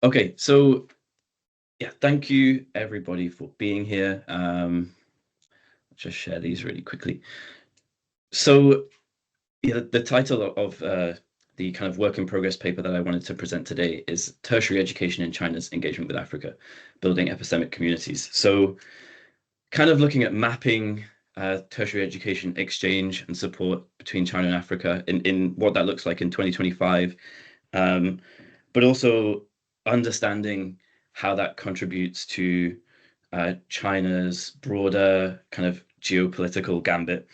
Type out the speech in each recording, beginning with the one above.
Okay, so yeah, thank you everybody for being here. I'll just share these really quickly. So yeah, the title of the kind of work in progress paper that I wanted to present today is Tertiary Education in China's Engagement with Africa, Building Epistemic Communities. So kind of looking at mapping tertiary education exchange and support between China and Africa in what that looks like in 2025. But also understanding how that contributes to China's broader kind of geopolitical gambit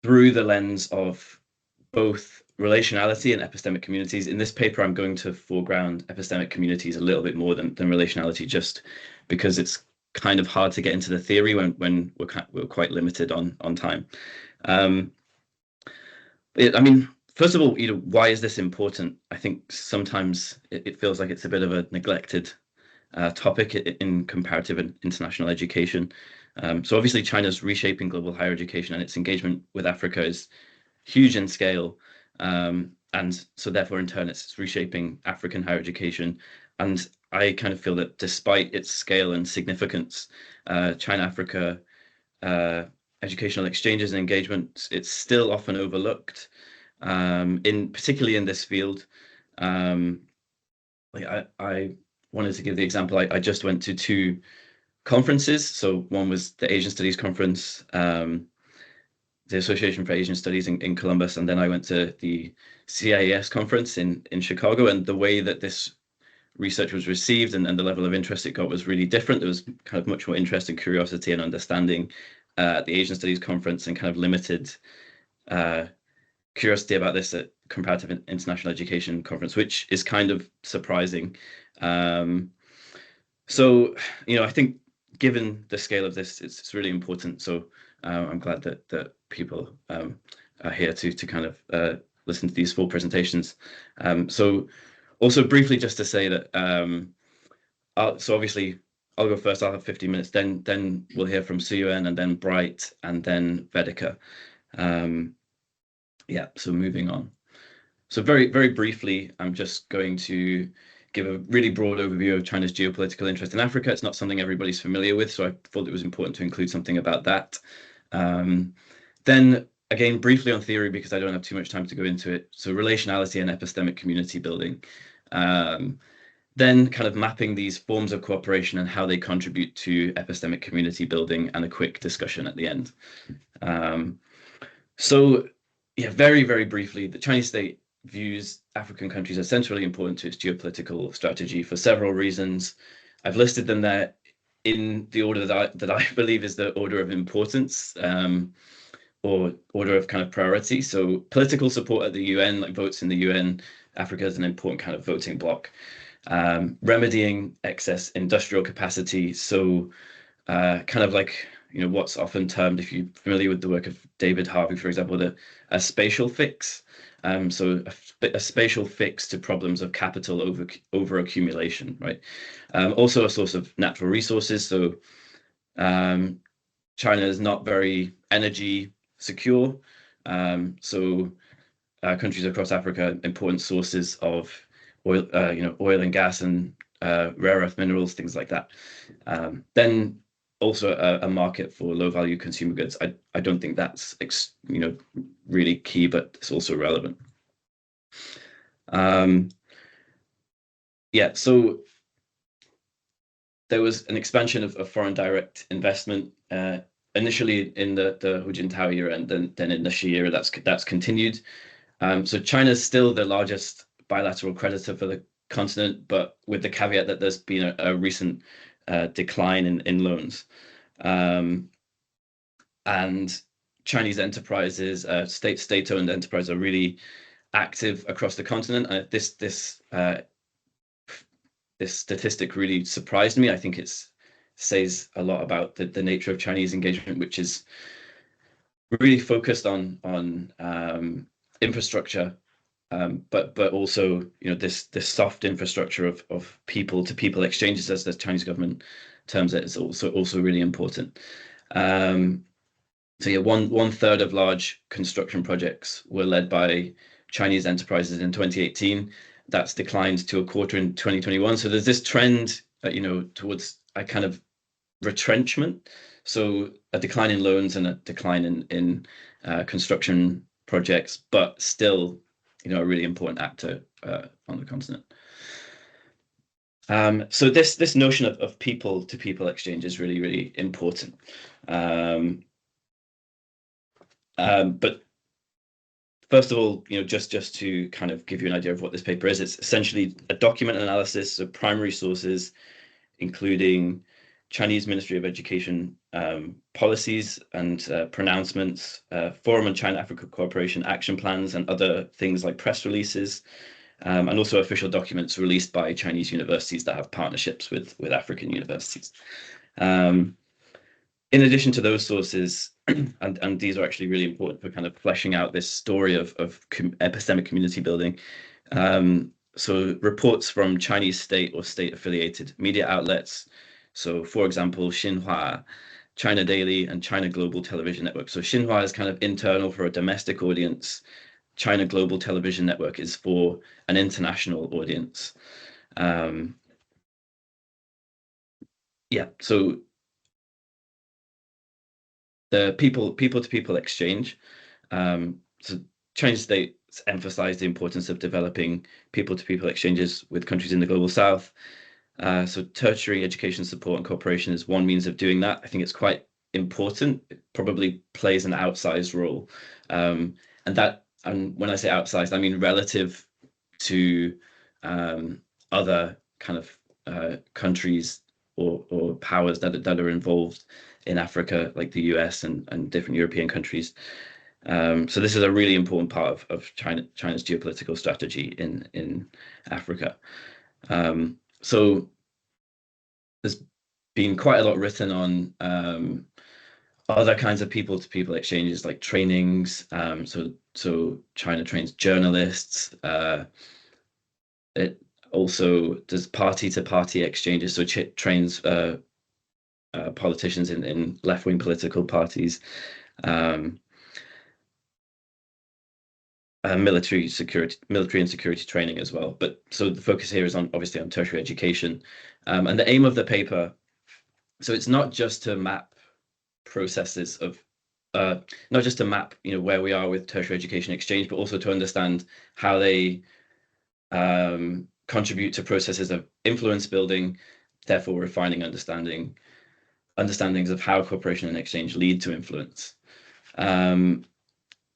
through the lens of both relationality and epistemic communities. In this paper, I'm going to foreground epistemic communities a little bit more than relationality, just because it's kind of hard to get into the theory when we're quite limited on time. I mean, first of all, why is this important? I think sometimes it feels like it's a bit of a neglected topic in comparative and international education. So obviously, China's reshaping global higher education and its engagement with Africa is huge in scale. And so therefore, in turn, it's reshaping African higher education. And I kind of feel that despite its scale and significance, China-Africa educational exchanges and engagements, it's still often overlooked, particularly in this field. I wanted to give the example. I just went to two conferences. So one was the Asian Studies Conference, the Association for Asian Studies in Columbus, and then I went to the CIES conference in Chicago. And the way that this research was received and the level of interest it got was really different. There was kind of much more interest and curiosity and understanding at the Asian Studies Conference, and kind of limited curiosity about this at Comparative International Education Conference, which is kind of surprising. So, I think given the scale of this, it's really important. So I'm glad that people are here to kind of listen to these full presentations. So also briefly, just to say that, so obviously I'll go first. I'll have 15 minutes. Then we'll hear from Si-yuan, and then Bright, and then Vedika. Yeah, so moving on. So very, very briefly, I'm just going to give a really broad overview of China's geopolitical interest in Africa. It's not something everybody's familiar with, so I thought it was important to include something about that. Then again, briefly on theory, because I don't have too much time to go into it. So relationality and epistemic community building. Then kind of mapping these forms of cooperation and how they contribute to epistemic community building, and a quick discussion at the end. So yeah, very, very briefly, the Chinese state views African countries as centrally important to its geopolitical strategy for several reasons. I've listed them there in the order that I believe is the order of importance, or order of kind of priority. So political support at the UN, like votes in the UN, Africa is an important kind of voting bloc. Remedying excess industrial capacity. So kind of like, what's often termed, if you're familiar with the work of David Harvey, for example, a spatial fix. So a spatial fix to problems of capital over accumulation, right? Also a source of natural resources. So China is not very energy secure. So countries across Africa, important sources of oil, oil and gas and rare earth minerals, things like that. Then also a market for low value consumer goods. I don't think that's really key, but it's also relevant. Yeah, so there was an expansion of foreign direct investment, initially in the Hu Jintao era, and then in the Xi era that's continued. So China is still the largest bilateral creditor for the continent, but with the caveat that there's been a recent decline in loans. And Chinese enterprises, state-owned enterprises, are really active across the continent. This statistic really surprised me. I think it says a lot about the nature of Chinese engagement, which is really focused on infrastructure, but also this soft infrastructure of people to people exchanges, as the Chinese government terms it, is also really important. So yeah, one third of large construction projects were led by Chinese enterprises in 2018, that's declined to a quarter in 2021. So there's this trend, towards a kind of retrenchment. So a decline in loans and a decline in construction projects, but still, a really important actor on the continent. So this notion of people-to-people exchange is really, really important. But first of all, just to kind of give you an idea of what this paper is, it's essentially a document analysis of primary sources, including Chinese Ministry of Education policies and pronouncements, Forum on China-Africa Cooperation action plans, and other things like press releases, and also official documents released by Chinese universities that have partnerships with African universities. In addition to those sources, and these are actually really important for kind of fleshing out this story of epistemic community building. So reports from Chinese state or state-affiliated media outlets. So, for example, Xinhua, China Daily, and China Global Television Network. So Xinhua is kind of internal for a domestic audience. China Global Television Network is for an international audience. So the people-to-people exchange. So Chinese states emphasize the importance of developing people-to-people exchanges with countries in the global south. So tertiary education support and cooperation is one means of doing that. I think it's quite important. It probably plays an outsized role. And when I say outsized, I mean relative to other kind of countries or powers that are involved in Africa, like the US and different European countries. So this is a really important part of China's geopolitical strategy in Africa. So there's been quite a lot written on other kinds of people-to-people exchanges, like trainings. So China trains journalists. It also does party-to-party exchanges, so trains politicians in left-wing political parties. Military and security training as well. But so the focus here is obviously on tertiary education, and the aim of the paper. So it's not just to map processes of, not just to map, where we are with tertiary education exchange, but also to understand how they contribute to processes of influence building, therefore refining understandings of how cooperation and exchange lead to influence.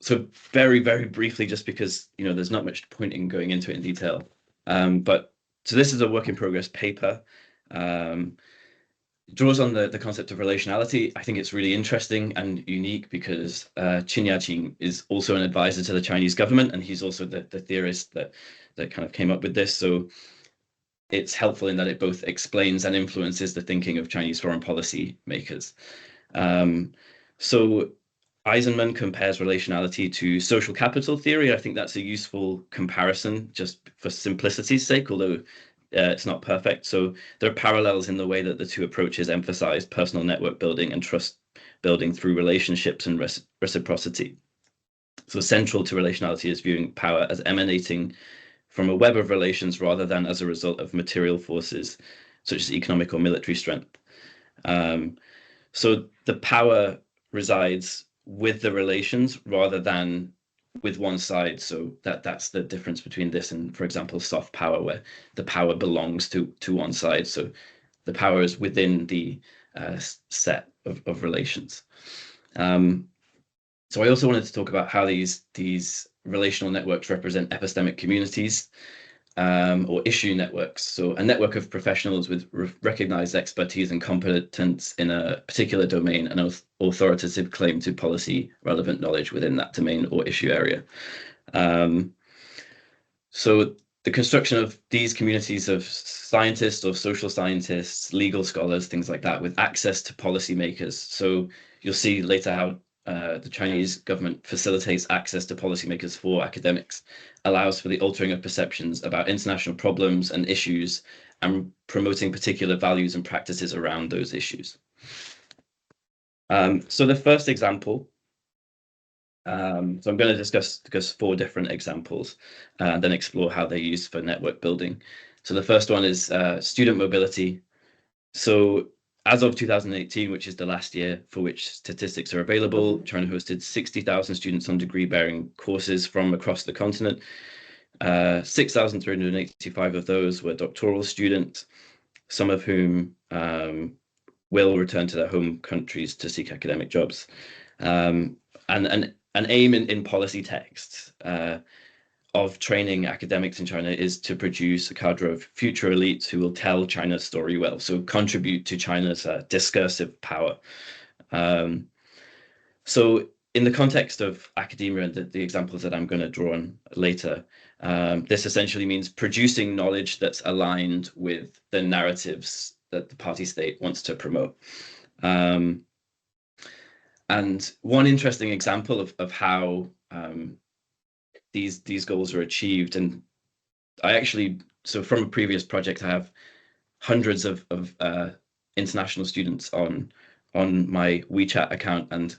So very, very briefly, just because there's not much point in going into it in detail. But so this is a work in progress paper. It draws on the concept of relationality. I think it's really interesting and unique because Qin Yaqing is also an advisor to the Chinese government, and he's also the theorist that kind of came up with this. So it's helpful in that it both explains and influences the thinking of Chinese foreign policy makers. So Eisenman compares relationality to social capital theory. I think that's a useful comparison just for simplicity's sake, although it's not perfect. So there are parallels in the way that the two approaches emphasize personal network building and trust building through relationships and reciprocity. So central to relationality is viewing power as emanating from a web of relations rather than as a result of material forces such as economic or military strength. So the power resides with the relations rather than with one side. So that's the difference between this and, for example, soft power, where the power belongs to one side. So the power is within the set of relations. So I also wanted to talk about how these relational networks represent epistemic communities, or issue networks. So a network of professionals with recognized expertise and competence in a particular domain and authoritative claim to policy relevant knowledge within that domain or issue area. So the construction of these communities of scientists or social scientists, legal scholars, things like that, with access to policymakers. So you'll see later how the Chinese government facilitates access to policymakers for academics, allows for the altering of perceptions about international problems and issues, and promoting particular values and practices around those issues. So the first example So I'm going to discuss 4 different examples and then explore how they're used for network building. So the first one is student mobility. So as of 2018, which is the last year for which statistics are available, China hosted 60,000 students on degree-bearing courses from across the continent. 6,385 of those were doctoral students, some of whom will return to their home countries to seek academic jobs. And an aim in policy texts of training academics in China is to produce a cadre of future elites who will tell China's story well, so contribute to China's discursive power. So in the context of academia and the examples that I'm going to draw on later, this essentially means producing knowledge that's aligned with the narratives that the party state wants to promote. And one interesting example of how these goals are achieved, and so from a previous project, I have hundreds of international students on my WeChat account, and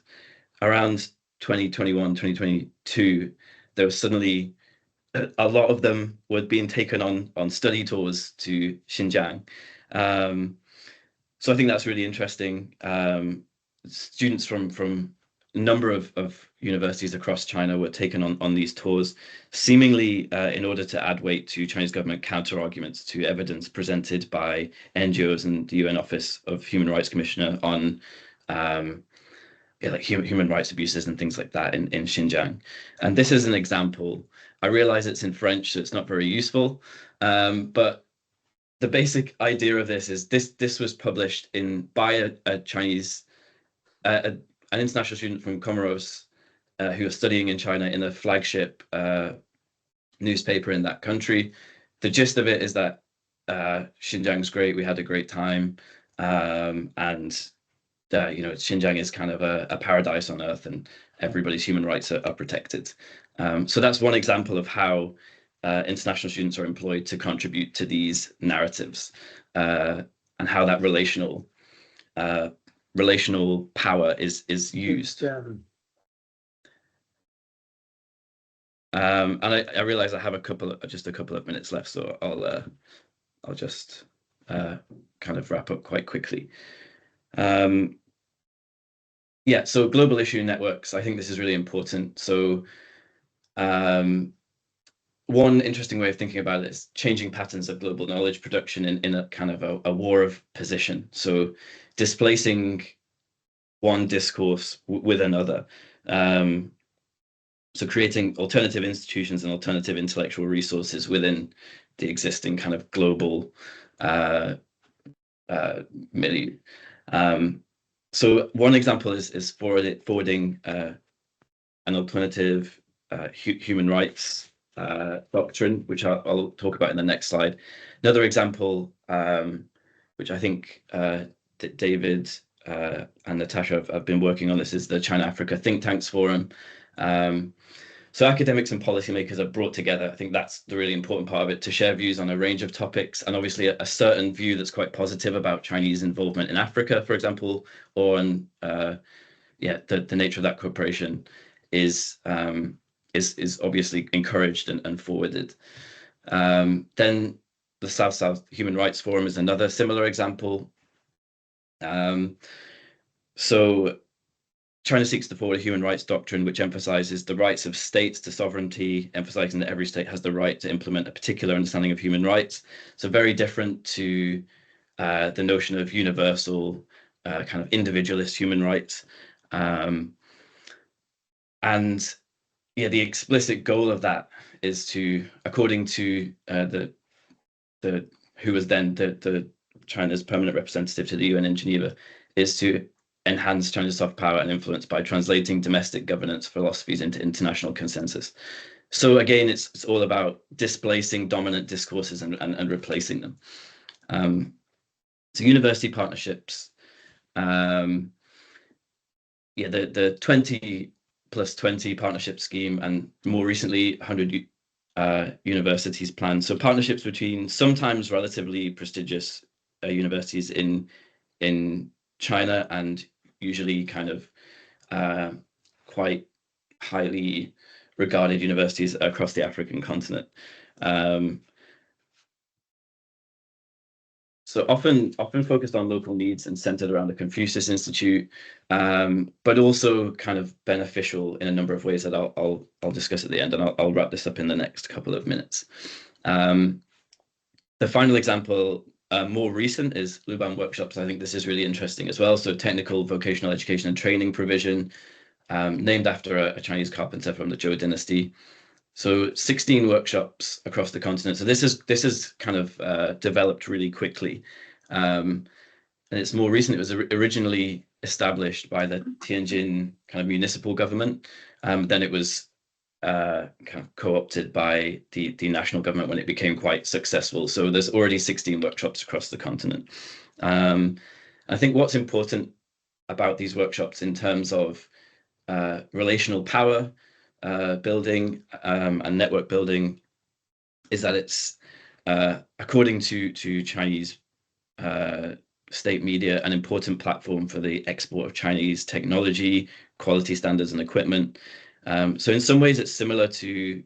around 2021, 2022, there was suddenly a lot of them were being taken on study tours to Xinjiang. So I think that's really interesting. Students from a number of universities across China were taken on these tours, seemingly in order to add weight to Chinese government counter-arguments to evidence presented by NGOs and the UN Office of Human Rights Commissioner on like human rights abuses and things like that in Xinjiang. And this is an example. I realize it's in French, so it's not very useful, but the basic idea of this is this was published by a Chinese, an international student from Comoros who was studying in China in a flagship newspaper in that country. The gist of it is that Xinjiang's great. We had a great time, and Xinjiang is kind of a paradise on earth, and everybody's human rights are protected. So that's one example of how international students are employed to contribute to these narratives, and how that relational power is used. And I realize I have just a couple of minutes left, so I'll just kind of wrap up quite quickly. Yeah, so global issue networks, I think this is really important. So one interesting way of thinking about it is changing patterns of global knowledge production in a kind of a war of position. So displacing one discourse with another. So creating alternative institutions and alternative intellectual resources within the existing kind of global milieu. So one example is forwarding an alternative human rights doctrine, which I'll talk about in the next slide. Another example, which I think David and Natasha have been working on, this is the China-Africa Think Tanks Forum. So academics and policymakers are brought together. I think that's the really important part of it, to share views on a range of topics, and obviously a certain view that's quite positive about Chinese involvement in Africa, for example, or on the nature of that cooperation is obviously encouraged and forwarded. Then the South-South Human Rights Forum is another similar example. So China seeks to forward a human rights doctrine which emphasizes the rights of states to sovereignty, emphasizing that every state has the right to implement a particular understanding of human rights. So very different to the notion of universal kind of individualist human rights. And yeah, the explicit goal of that is to, according to who was then the China's permanent representative to the UN in Geneva, is to enhance China's soft power and influence by translating domestic governance philosophies into international consensus. So again, it's all about displacing dominant discourses and replacing them. So university partnerships, the 20+20 partnership scheme, and more recently 100 universities plan. So partnerships between sometimes relatively prestigious universities in China, and usually kind of quite highly regarded universities across the African continent. So often focused on local needs and centered around the Confucius Institute, but also kind of beneficial in a number of ways that I'll discuss at the end, and I'll wrap this up in the next couple of minutes. The final example, more recent, is Luban workshops. I think this is really interesting as well. So technical vocational education and training provision, named after a Chinese carpenter from the Zhou dynasty. So 16 workshops across the continent. So this is kind of developed really quickly, and it's more recent. It was originally established by the Tianjin kind of municipal government. Then it was kind of co-opted by the national government when it became quite successful. So there's already 16 workshops across the continent. I think what's important about these workshops in terms of relational power building and network building is that it's, according to Chinese state media, an important platform for the export of Chinese technology, quality standards, and equipment. So in some ways, it's similar to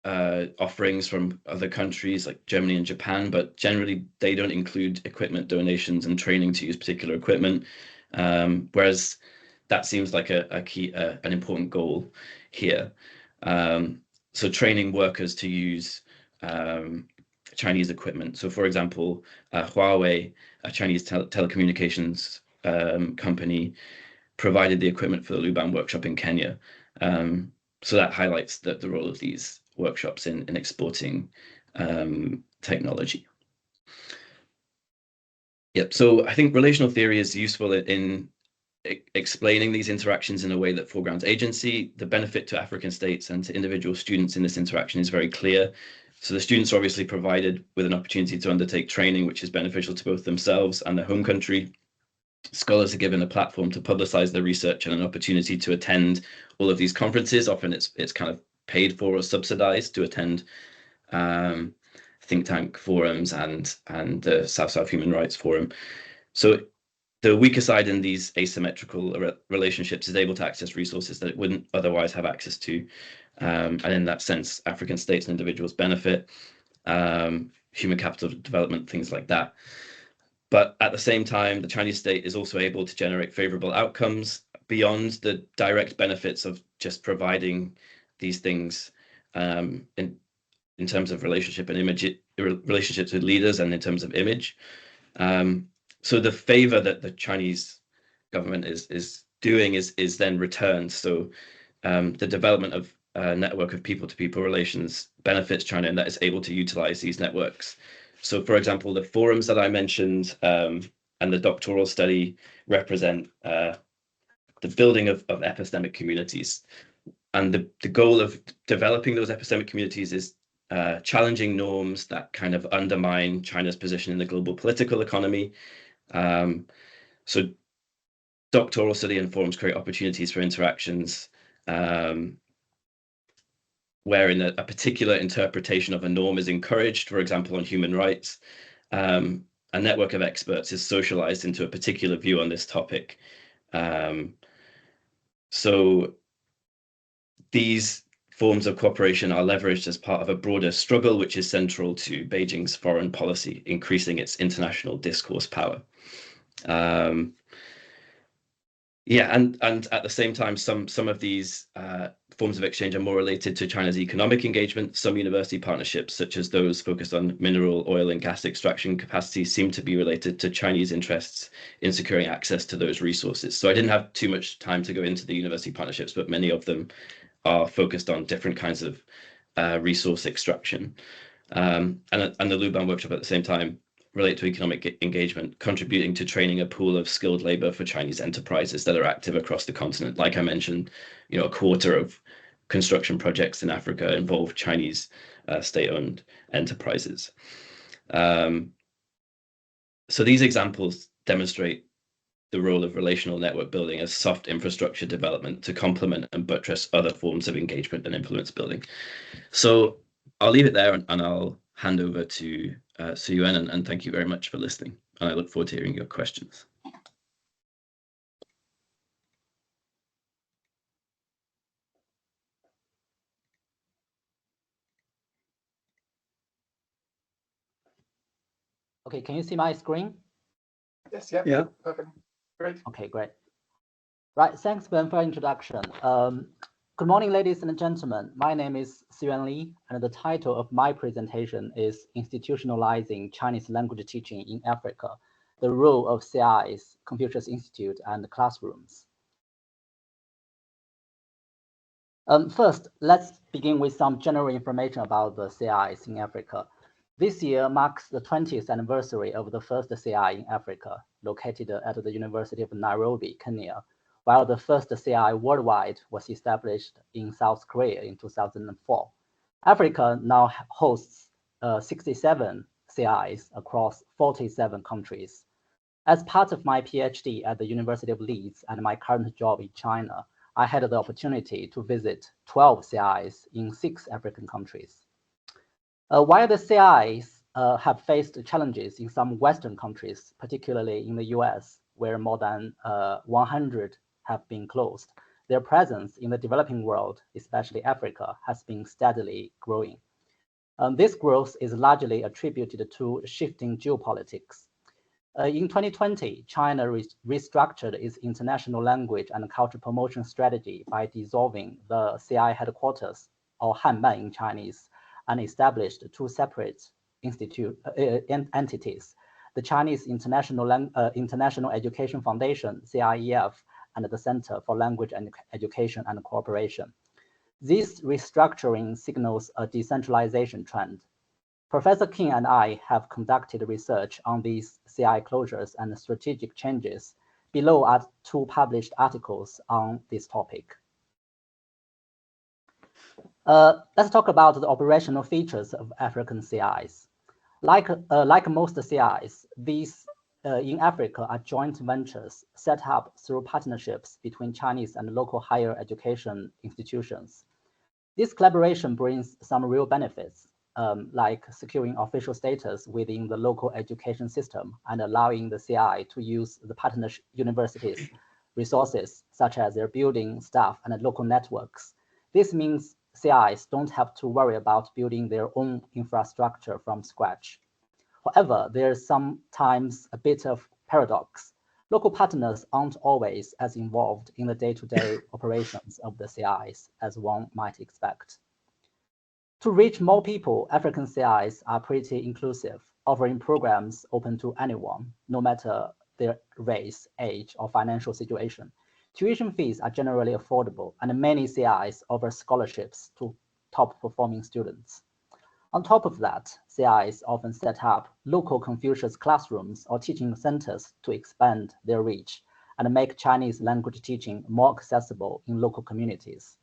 offerings from other countries like Germany and Japan, but generally they don't include equipment donations and training to use particular equipment, whereas that seems like an important goal here. So training workers to use Chinese equipment. So for example, Huawei, a Chinese telecommunications company, provided the equipment for the Luban workshop in Kenya. So that highlights the role of these workshops in exporting technology. Yep, so I think relational theory is useful in explaining these interactions in a way that foregrounds agency. The benefit to African states and to individual students in this interaction is very clear. So the students are obviously provided with an opportunity to undertake training, which is beneficial to both themselves and their home country. Scholars are given a platform to publicize their research and an opportunity to attend all of these conferences. Often it's kind of paid for or subsidized to attend think tank forums and the South-South Human Rights Forum. So the weaker side in these asymmetrical relationships is able to access resources that it wouldn't otherwise have access to. And in that sense, African states and individuals benefit, human capital development, things like that. But at the same time, the Chinese state is also able to generate favorable outcomes beyond the direct benefits of just providing these things in terms of relationship and relationships with leaders and in terms of image. So the favor that the Chinese government is doing is then returned. So the development of a network of people-to-people relations benefits China, and that is able to utilize these networks. So, for example, the forums that I mentioned and the doctoral study represent the building of epistemic communities. And the goal of developing those epistemic communities is challenging norms that kind of undermine China's position in the global political economy. So doctoral study and forums create opportunities for interactions wherein a particular interpretation of a norm is encouraged, for example, on human rights. A network of experts is socialized into a particular view on this topic. So these forms of cooperation are leveraged as part of a broader struggle, which is central to Beijing's foreign policy, increasing its international discourse power. Yeah, and at the same time, some of these forms of exchange are more related to China's economic engagement. Some university partnerships, such as those focused on mineral, oil, and gas extraction capacity, seem to be related to Chinese interests in securing access to those resources. So I didn't have too much time to go into the university partnerships, but many of them are focused on different kinds of resource extraction. And the Luban workshop at the same time relate to economic engagement, contributing to training a pool of skilled labor for Chinese enterprises that are active across the continent. Like I mentioned, a quarter of construction projects in Africa involve Chinese state-owned enterprises. So these examples demonstrate the role of relational network building as soft infrastructure development to complement and buttress other forms of engagement and influence building. So I'll leave it there and I'll hand over to Si-yuan, and thank you very much for listening. And I look forward to hearing your questions. Okay, can you see my screen? Yes, yeah. Perfect. Great. Okay, great. Right, thanks, Ben, for introduction. Good morning, ladies and gentlemen. My name is Si-yuan Li, and the title of my presentation is Institutionalizing Chinese Language Teaching in Africa, the Role of CIs, Confucius Institute, and Classrooms. First, let's begin with some general information about the CIs in Africa. This year marks the 20th anniversary of the first CI in Africa, located at the University of Nairobi, Kenya, while the first CI worldwide was established in South Korea in 2004. Africa now hosts 67 CIs across 47 countries. As part of my PhD at the University of Leeds and my current job in China, I had the opportunity to visit 12 CIs in 6 African countries. While the CIs have faced challenges in some Western countries, particularly in the US, where more than 100 have been closed, their presence in the developing world, especially Africa, has been steadily growing. This growth is largely attributed to shifting geopolitics. In 2020, China restructured its international language and culture promotion strategy by dissolving the CI headquarters, or Hanban in Chinese, and established 2 separate entities, the Chinese International Education Foundation, CIEF, and the Center for Language and Education and Cooperation. This restructuring signals a decentralization trend. Professor King and I have conducted research on these CI closures and strategic changes. Below are 2 published articles on this topic. Let's talk about the operational features of African CIs. Like most CIs, these in Africa are joint ventures set up through partnerships between Chinese and local higher education institutions. This collaboration brings some real benefits, like securing official status within the local education system and allowing the CI to use the partner universities' resources, such as their building, staff, and local networks. This means CIs don't have to worry about building their own infrastructure from scratch. However, there's sometimes a bit of paradox. Local partners aren't always as involved in the day-to-day operations of the CIs as one might expect. To reach more people, African CIs are pretty inclusive, offering programs open to anyone, no matter their race, age, or financial situation. Tuition fees are generally affordable, and many CIs offer scholarships to top-performing students. On top of that, CIs often set up local Confucius classrooms or teaching centers to expand their reach and make Chinese language teaching more accessible in local communities.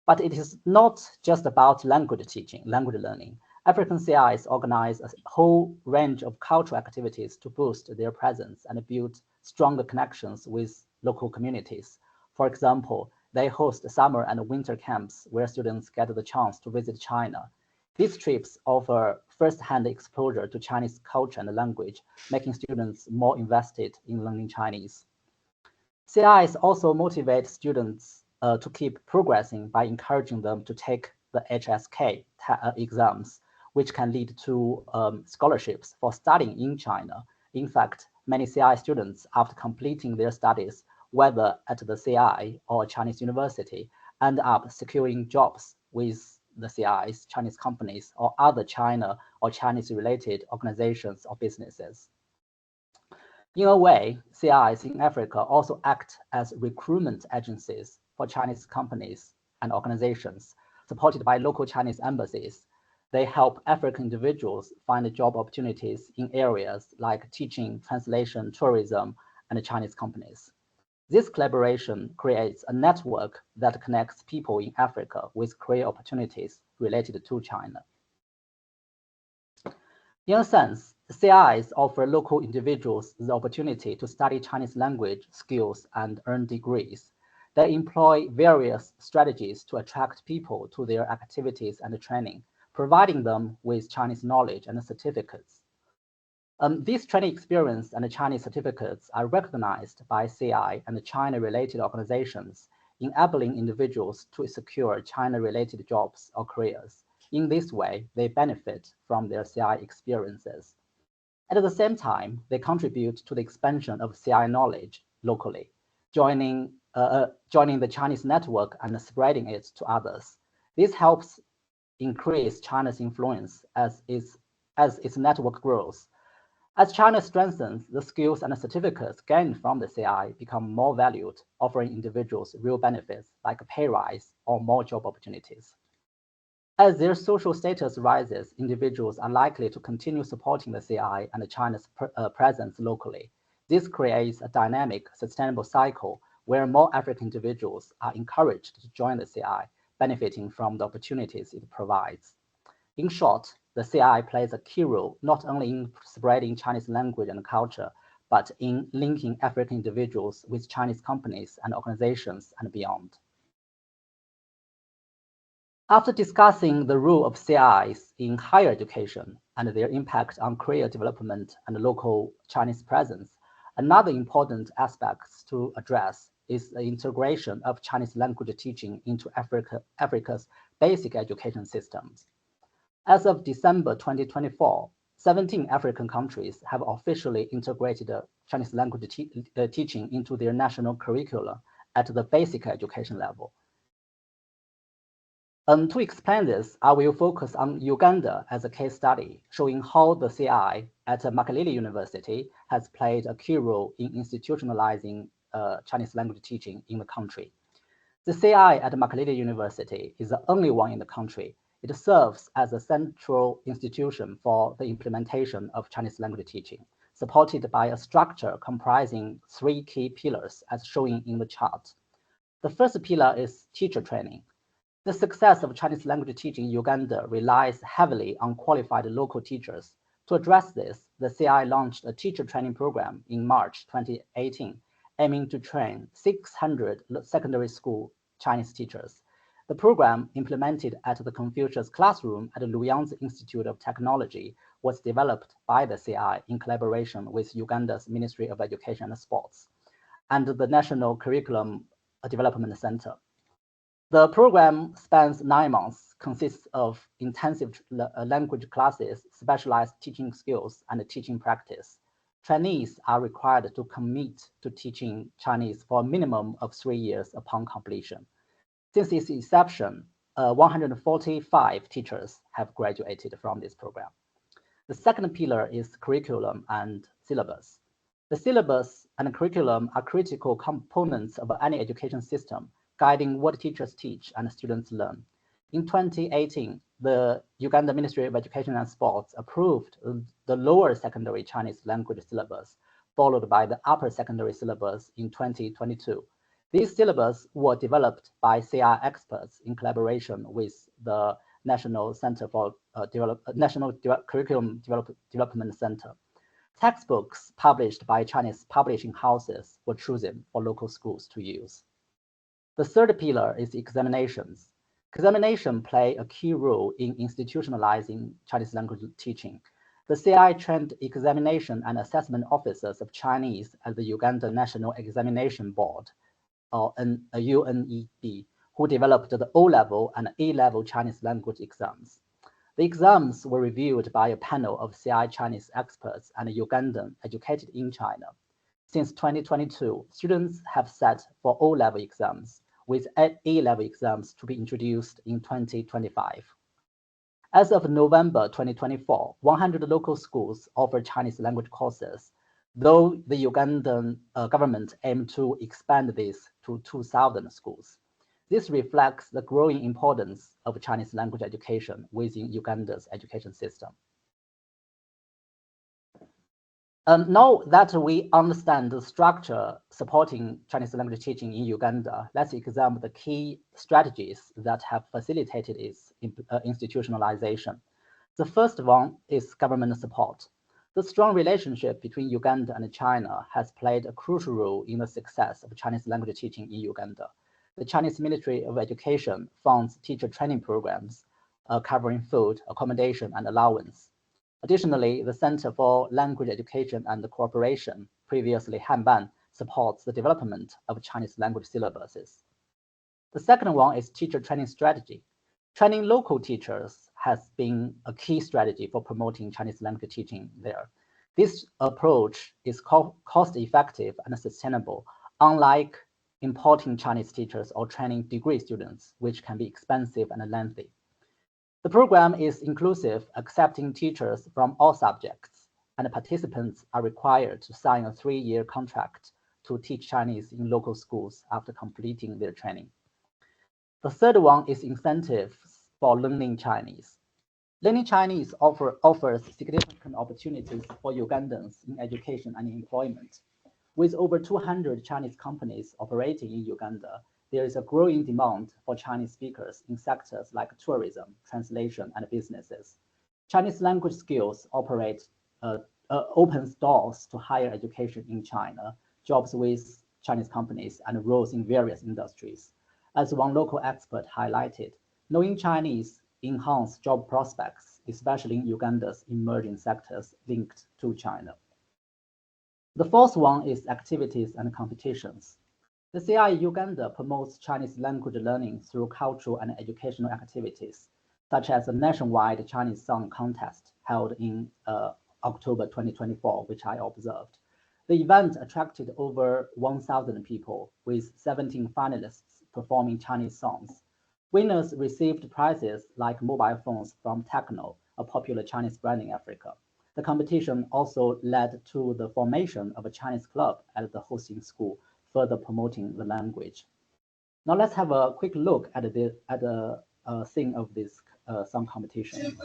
But it is not just about language teaching, language learning. African CIs organize a whole range of cultural activities to boost their presence and build stronger connections with local communities. For example, they host summer and winter camps where students get the chance to visit China. These trips offer first-hand exposure to Chinese culture and language, making students more invested in learning Chinese. CIs also motivate students to keep progressing by encouraging them to take the HSK exams, which can lead to scholarships for studying in China. In fact, many CI students, after completing their studies, whether at the CI or a Chinese university, end up securing jobs with the CIs, Chinese companies, or other China or Chinese-related organizations or businesses. In a way, CIs in Africa also act as recruitment agencies for Chinese companies and organizations, supported by local Chinese embassies. They help African individuals find job opportunities in areas like teaching, translation, tourism, and Chinese companies. This collaboration creates a network that connects people in Africa with career opportunities related to China. In a sense, CIs offer local individuals the opportunity to study Chinese language skills and earn degrees. They employ various strategies to attract people to their activities and training, providing them with Chinese knowledge and certificates. These training experience and Chinese certificates are recognized by CI and China-related organizations, enabling individuals to secure China-related jobs or careers. In this way, they benefit from their CI experiences. At the same time, they contribute to the expansion of CI knowledge locally, joining the Chinese network and spreading it to others. This helps increase China's influence as its network grows. As China strengthens, the skills and certificates gained from the CI become more valued, offering individuals real benefits like a pay rise or more job opportunities. As their social status rises, individuals are likely to continue supporting the CI and China's presence locally. This creates a dynamic, sustainable cycle where more African individuals are encouraged to join the CI, benefiting from the opportunities it provides. In short, the CI plays a key role not only in spreading Chinese language and culture, but in linking African individuals with Chinese companies and organizations and beyond. After discussing the role of CIs in higher education and their impact on career development and local Chinese presence, another important aspect to address is the integration of Chinese language teaching into Africa's basic education systems. As of December 2024, 17 African countries have officially integrated Chinese language teaching into their national curricula at the basic education level. To explain this, I will focus on Uganda as a case study, showing how the CI at Makerere University has played a key role in institutionalizing Chinese language teaching in the country. The CI at Makerere University is the only one in the country. It serves as a central institution for the implementation of Chinese language teaching, supported by a structure comprising 3 key pillars as shown in the chart. The first pillar is teacher training. The success of Chinese language teaching in Uganda relies heavily on qualified local teachers. To address this, the CI launched a teacher training program in March 2018, aiming to train 600 secondary school Chinese teachers. The program, implemented at the Confucius Classroom at the Luoyang Institute of Technology, was developed by the CI in collaboration with Uganda's Ministry of Education and Sports and the National Curriculum Development Center. The program spans 9 months, consists of intensive language classes, specialized teaching skills, and teaching practice. Trainees are required to commit to teaching Chinese for a minimum of 3 years upon completion. Since its inception, 145 teachers have graduated from this program. The second pillar is curriculum and syllabus. The syllabus and curriculum are critical components of any education system, guiding what teachers teach and students learn. In 2018, the Uganda Ministry of Education and Sports approved the lower secondary Chinese language syllabus, followed by the upper secondary syllabus in 2022. These syllabus were developed by CI experts in collaboration with the National Center for National Curriculum Development Center. Textbooks published by Chinese publishing houses were chosen for local schools to use. The third pillar is examinations. Examinations play a key role in institutionalizing Chinese language teaching. The CI trained examination and assessment officers of Chinese at the Uganda National Examination Board, or UNEB, who developed the O-level and A-level Chinese language exams. The exams were reviewed by a panel of CI Chinese experts and Ugandan educated in China. Since 2022, students have sat for O-level exams, with A-level exams to be introduced in 2025. As of November 2024, 100 local schools offer Chinese language courses, though the Ugandan government aimed to expand this to 2,000 schools. This reflects the growing importance of Chinese language education within Uganda's education system. Now that we understand the structure supporting Chinese language teaching in Uganda, let's examine the key strategies that have facilitated its institutionalization. The first one is government support. The strong relationship between Uganda and China has played a crucial role in the success of Chinese language teaching in Uganda. The Chinese Ministry of Education funds teacher training programs covering food, accommodation, and allowance. Additionally, the Center for Language Education and Cooperation, previously Hanban, supports the development of Chinese language syllabuses. The second one is teacher training strategy. Training local teachers has been a key strategy for promoting Chinese language teaching there. This approach is cost-effective and sustainable, unlike importing Chinese teachers or training degree students, which can be expensive and lengthy. The program is inclusive, accepting teachers from all subjects, and participants are required to sign a 3-year contract to teach Chinese in local schools after completing their training. The third one is incentives for learning Chinese. Learning Chinese offers significant opportunities for Ugandans in education and employment. With over 200 Chinese companies operating in Uganda, there is a growing demand for Chinese speakers in sectors like tourism, translation, and businesses. Chinese language skills opens doors to higher education in China, jobs with Chinese companies, and roles in various industries. As one local expert highlighted, knowing Chinese enhance job prospects, especially in Uganda's emerging sectors linked to China. The fourth one is activities and competitions. The CI Uganda promotes Chinese language learning through cultural and educational activities, such as a nationwide Chinese song contest held in October 2024, which I observed. The event attracted over 1,000 people, with 17 finalists performing Chinese songs. Winners received prizes like mobile phones from Techno, a popular Chinese brand in Africa. The competition also led to the formation of a Chinese club at the hosting school, further promoting the language. Now let's have a quick look at the thing of this song competition.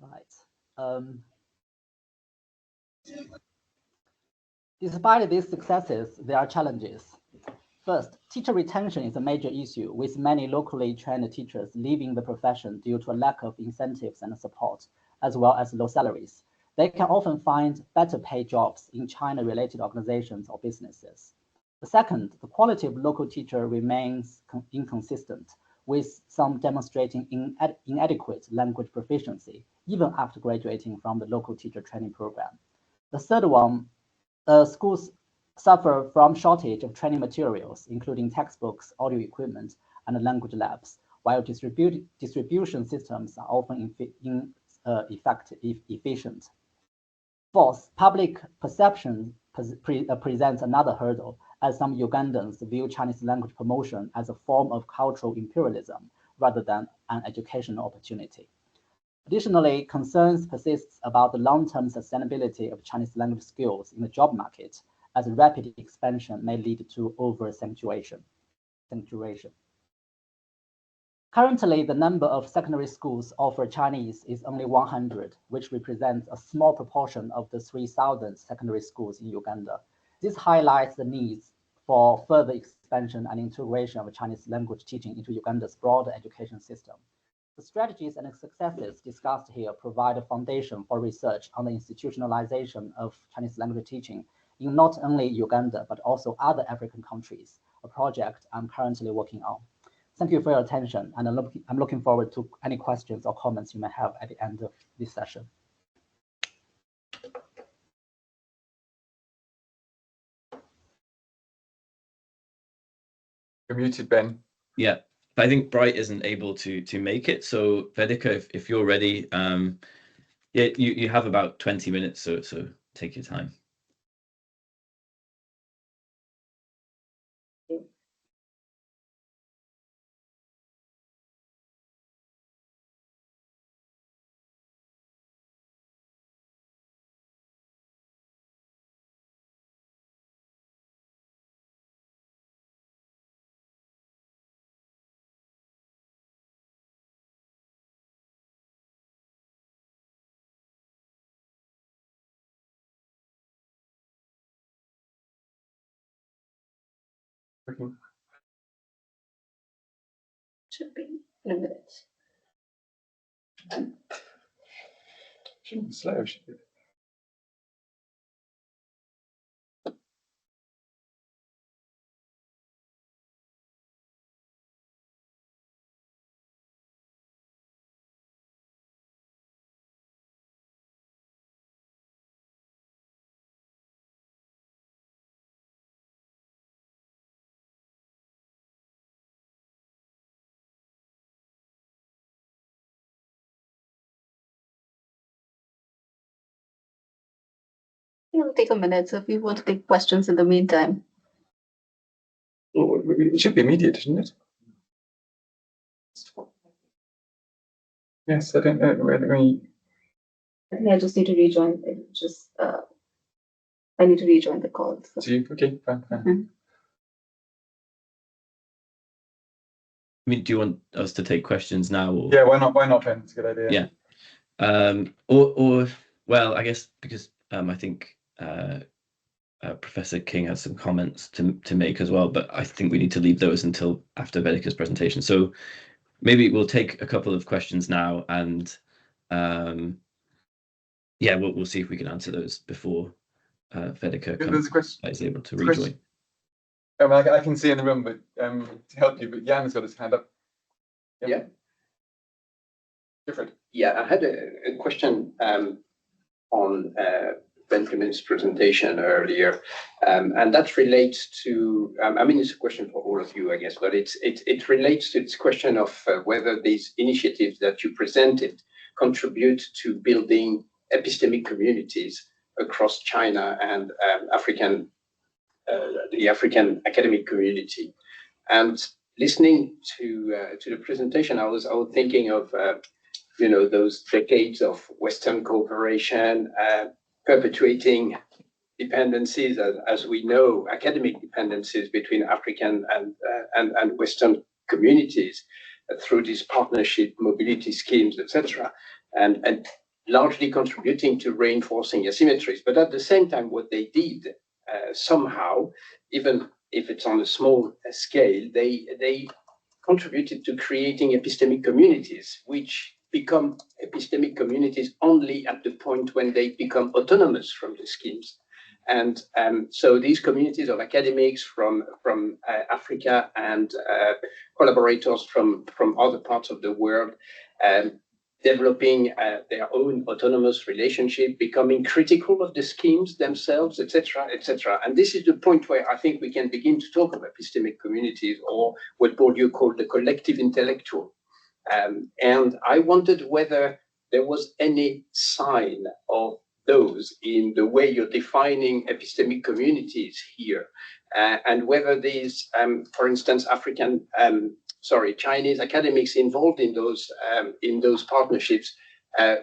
Right. Despite these successes, there are challenges. First, teacher retention is a major issue, with many locally trained teachers leaving the profession due to a lack of incentives and support, as well as low salaries. They can often find better paid jobs in China-related organizations or businesses. The second, the quality of local teacher remains inconsistent, with some demonstrating inadequate language proficiency, even after graduating from the local teacher training program. The third one, schools suffer from shortage of training materials, including textbooks, audio equipment, and language labs, while distribution systems are often efficient. Fourth, public perception presents another hurdle, as some Ugandans view Chinese language promotion as a form of cultural imperialism rather than an educational opportunity. Additionally, concerns persist about the long-term sustainability of Chinese language skills in the job market, as rapid expansion may lead to over-saturation. Currently, the number of secondary schools offer Chinese is only 100, which represents a small proportion of the 3,000 secondary schools in Uganda. This highlights the needs for further expansion and integration of Chinese language teaching into Uganda's broader education system. The strategies and successes discussed here provide a foundation for research on the institutionalization of Chinese language teaching in not only Uganda, but also other African countries, a project I'm currently working on. Thank you for your attention, and I'm looking forward to any questions or comments you may have at the end of this session. You're muted, Ben. Yeah, but I think Bright isn't able to make it. So Vedika, if you're ready, yeah, you have about 20 minutes, so take your time. Okay. Should be in a minute. Shouldn't be slow, should it? It'll take a minute, so if you want to take questions in the meantime. Well, it should be immediate, shouldn't it? Yes, I don't know whether we. I think I just need to rejoin. I need to rejoin the call. So. Do you? Okay, fine. Mhm. I mean, do you want us to take questions now? Or? Yeah, why not? Why not, Ben? It's a good idea. Yeah. Or well, I guess because I think Professor King has some comments to make as well, but I think we need to leave those until after Vedika's presentation. So maybe we'll take a couple of questions now, and yeah, we'll see if we can answer those before Vedika is able to rejoin. I can see in the room, but to help you, but Jan's got his hand up. Yeah. Different. Yeah, I had a question on Benjamin's presentation earlier, and that relates to. I mean, it's a question for all of you, I guess, but it relates to this question of whether these initiatives that you presented contribute to building epistemic communities across China and the African academic community. And listening to the presentation, I was thinking of those decades of Western cooperation, perpetuating dependencies, as we know, academic dependencies between African and Western communities through these partnership mobility schemes, etc., and largely contributing to reinforcing asymmetries. But at the same time, what they did somehow, even if it's on a small scale, they contributed to creating epistemic communities, which become epistemic communities only at the point when they become autonomous from the schemes. And so these communities of academics from Africa and collaborators from other parts of the world, developing their own autonomous relationship, becoming critical of the schemes themselves, etc., etc. And this is the point where I think we can begin to talk about epistemic communities, or what Bourdieu called the collective intellectual. And I wondered whether there was any sign of those in the way you're defining epistemic communities here, and whether these, for instance, Chinese academics involved in those partnerships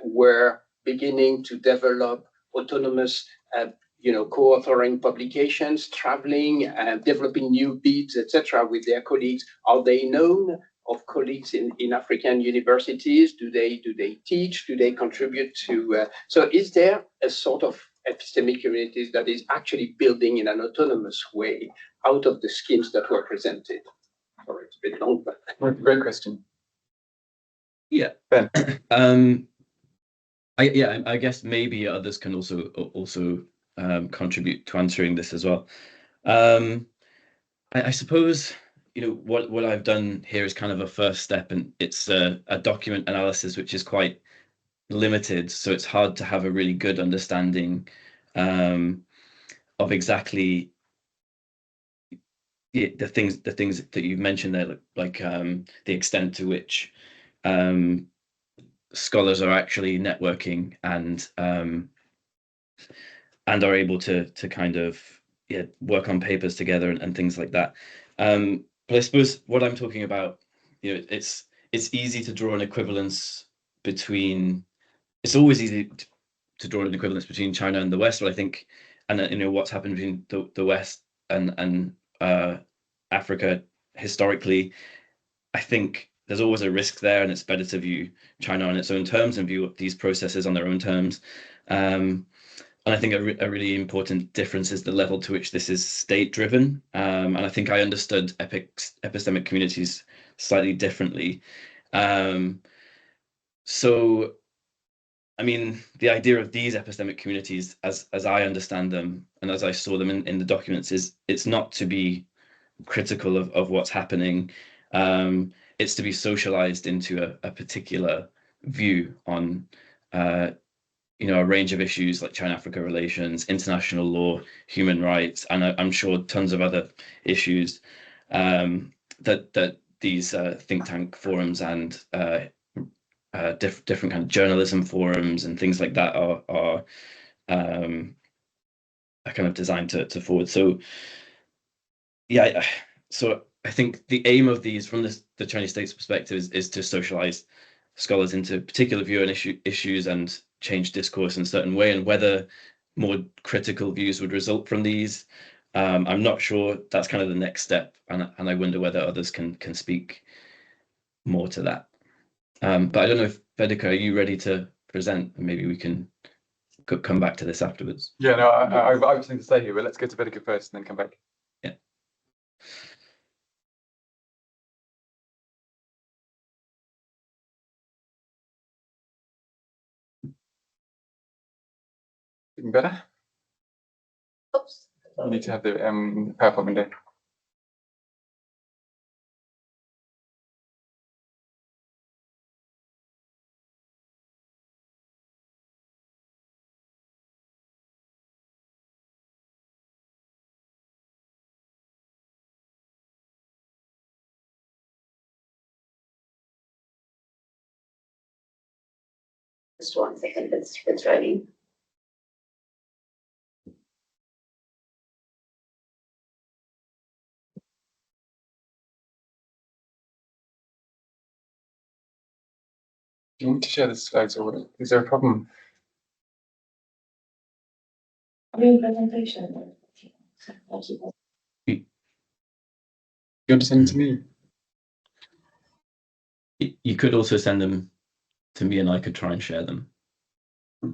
were beginning to develop autonomous, co-authoring publications, traveling, developing new beats, etc., with their colleagues. Are they known of colleagues in African universities? Do they teach? Do they contribute to? So, is there a sort of epistemic communities that is actually building in an autonomous way out of the schemes that were presented? Sorry, it's a bit long, but Great question. Yeah. Ben. I guess maybe others can also contribute to answering this as well. I suppose what I've done here is kind of a first step, and it's a document analysis which is quite limited, so it's hard to have a really good understanding of exactly the things that you've mentioned there, like the extent to which scholars are actually networking and are able to kind of work on papers together and things like that. But I suppose what I'm talking about, it's easy to draw an equivalence between. It's always easy to draw an equivalence between China and the West, but I think, and what's happened between the West and Africa historically, I think there's always a risk there, and it's better to view China on its own terms and view these processes on their own terms. And I think a really important difference is the level to which this is state-driven. And I think I understood epistemic communities slightly differently. So I mean, the idea of these epistemic communities, as I understand them and as I saw them in the documents, is it's not to be critical of what's happening. It's to be socialized into a particular view on a range of issues like China-Africa relations, international law, human rights, and I'm sure tons of other issues that these think tank forums and different kind of journalism forums and things like that are kind of designed to forward. So yeah, so I think the aim of these from the Chinese state's perspective is to socialize scholars into particular view and issues and change discourse in a certain way, and whether more critical views would result from these, I'm not sure. That's kind of the next step, and I wonder whether others can speak more to that. But I don't know if Vedika, are you ready to present? Maybe we can come back to this afterwards. Yeah, no, I was going to stay here, but let's go to Vedika first and then come back. Yeah. Looking better? Oops. You need to have the PowerPoint window. Just 1 second, it's ready. Do you want to share the slides, or is there a problem? Presentation. You want to send them to me? You could also send them to me, and I could try and share them. I